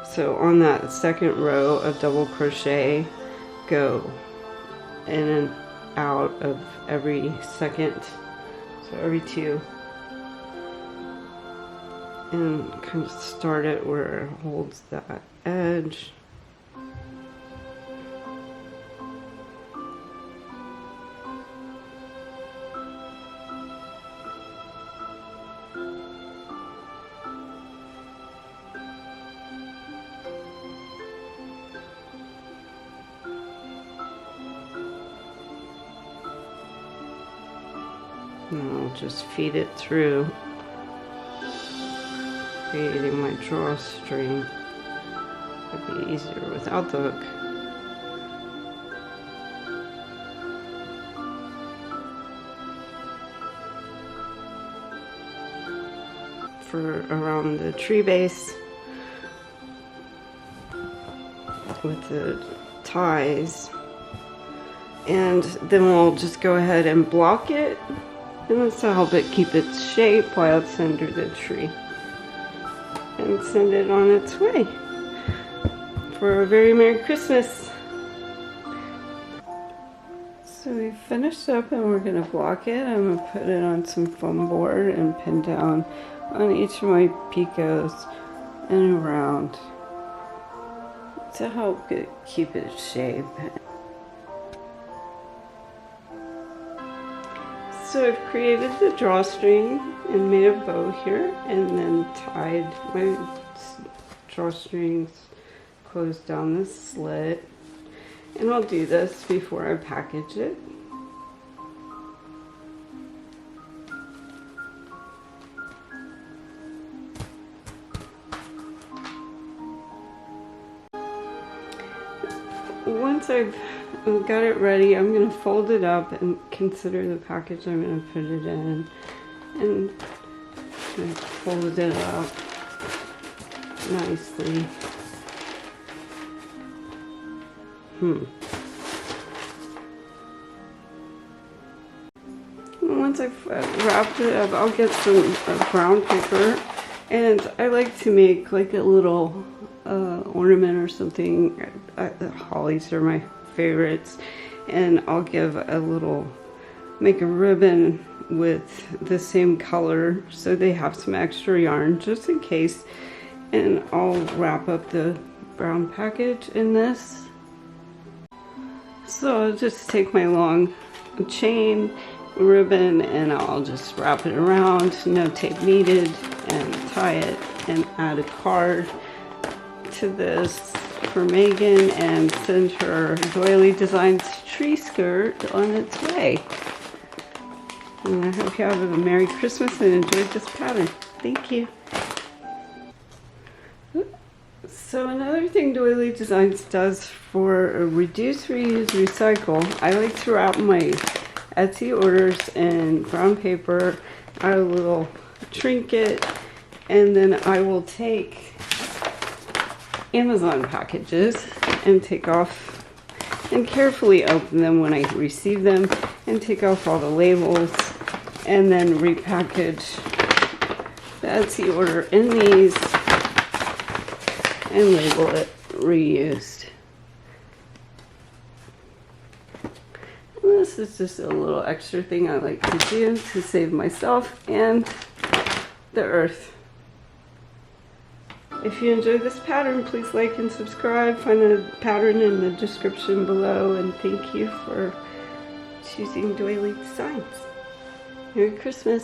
So on that second row of double crochet, go in and out of every second, so every two, and kind of start it where it holds that edge. And I'll just feed it through, creating my drawstring. It'd be easier without the hook. For around the tree base with the ties, and then we'll just go ahead and block it. And that's to help it keep its shape while it's under the tree. And send it on its way for a very Merry Christmas. So we finished up and we're going to block it. I'm going to put it on some foam board and pin down on each of my picos and around to help it keep its shape. So I've created the drawstring and made a bow here, and then tied my drawstrings, closed down the slit, and I'll do this before I package it. Once I've got it ready, I'm going to fold it up and consider the package I'm going to put it in, and fold it up nicely. And once I've wrapped it up, I'll get some brown paper, and I like to make like a little ornament or something. Hollies are my favorites, and I'll give a little, make a ribbon with the same color so they have some extra yarn just in case, and I'll wrap up the brown package in this. So I'll just take my long chain ribbon and I'll just wrap it around, no tape needed, and tie it and add a card to this for Megan and send her Doily Designs tree skirt on its way. And I hope you have a Merry Christmas and enjoyed this pattern. Thank you. So another thing Doily Designs does for reduce, reuse, recycle, I like to wrap my Etsy orders in brown paper, add a little trinket, and then I will take Amazon packages and take off and carefully open them when I receive them and take off all the labels, and then repackage the Etsy order in these and label it reused. And this is just a little extra thing I like to do to save myself and the earth. If you enjoyed this pattern, please like and subscribe. Find the pattern in the description below, and thank you for choosing Doily Designs. Merry Christmas.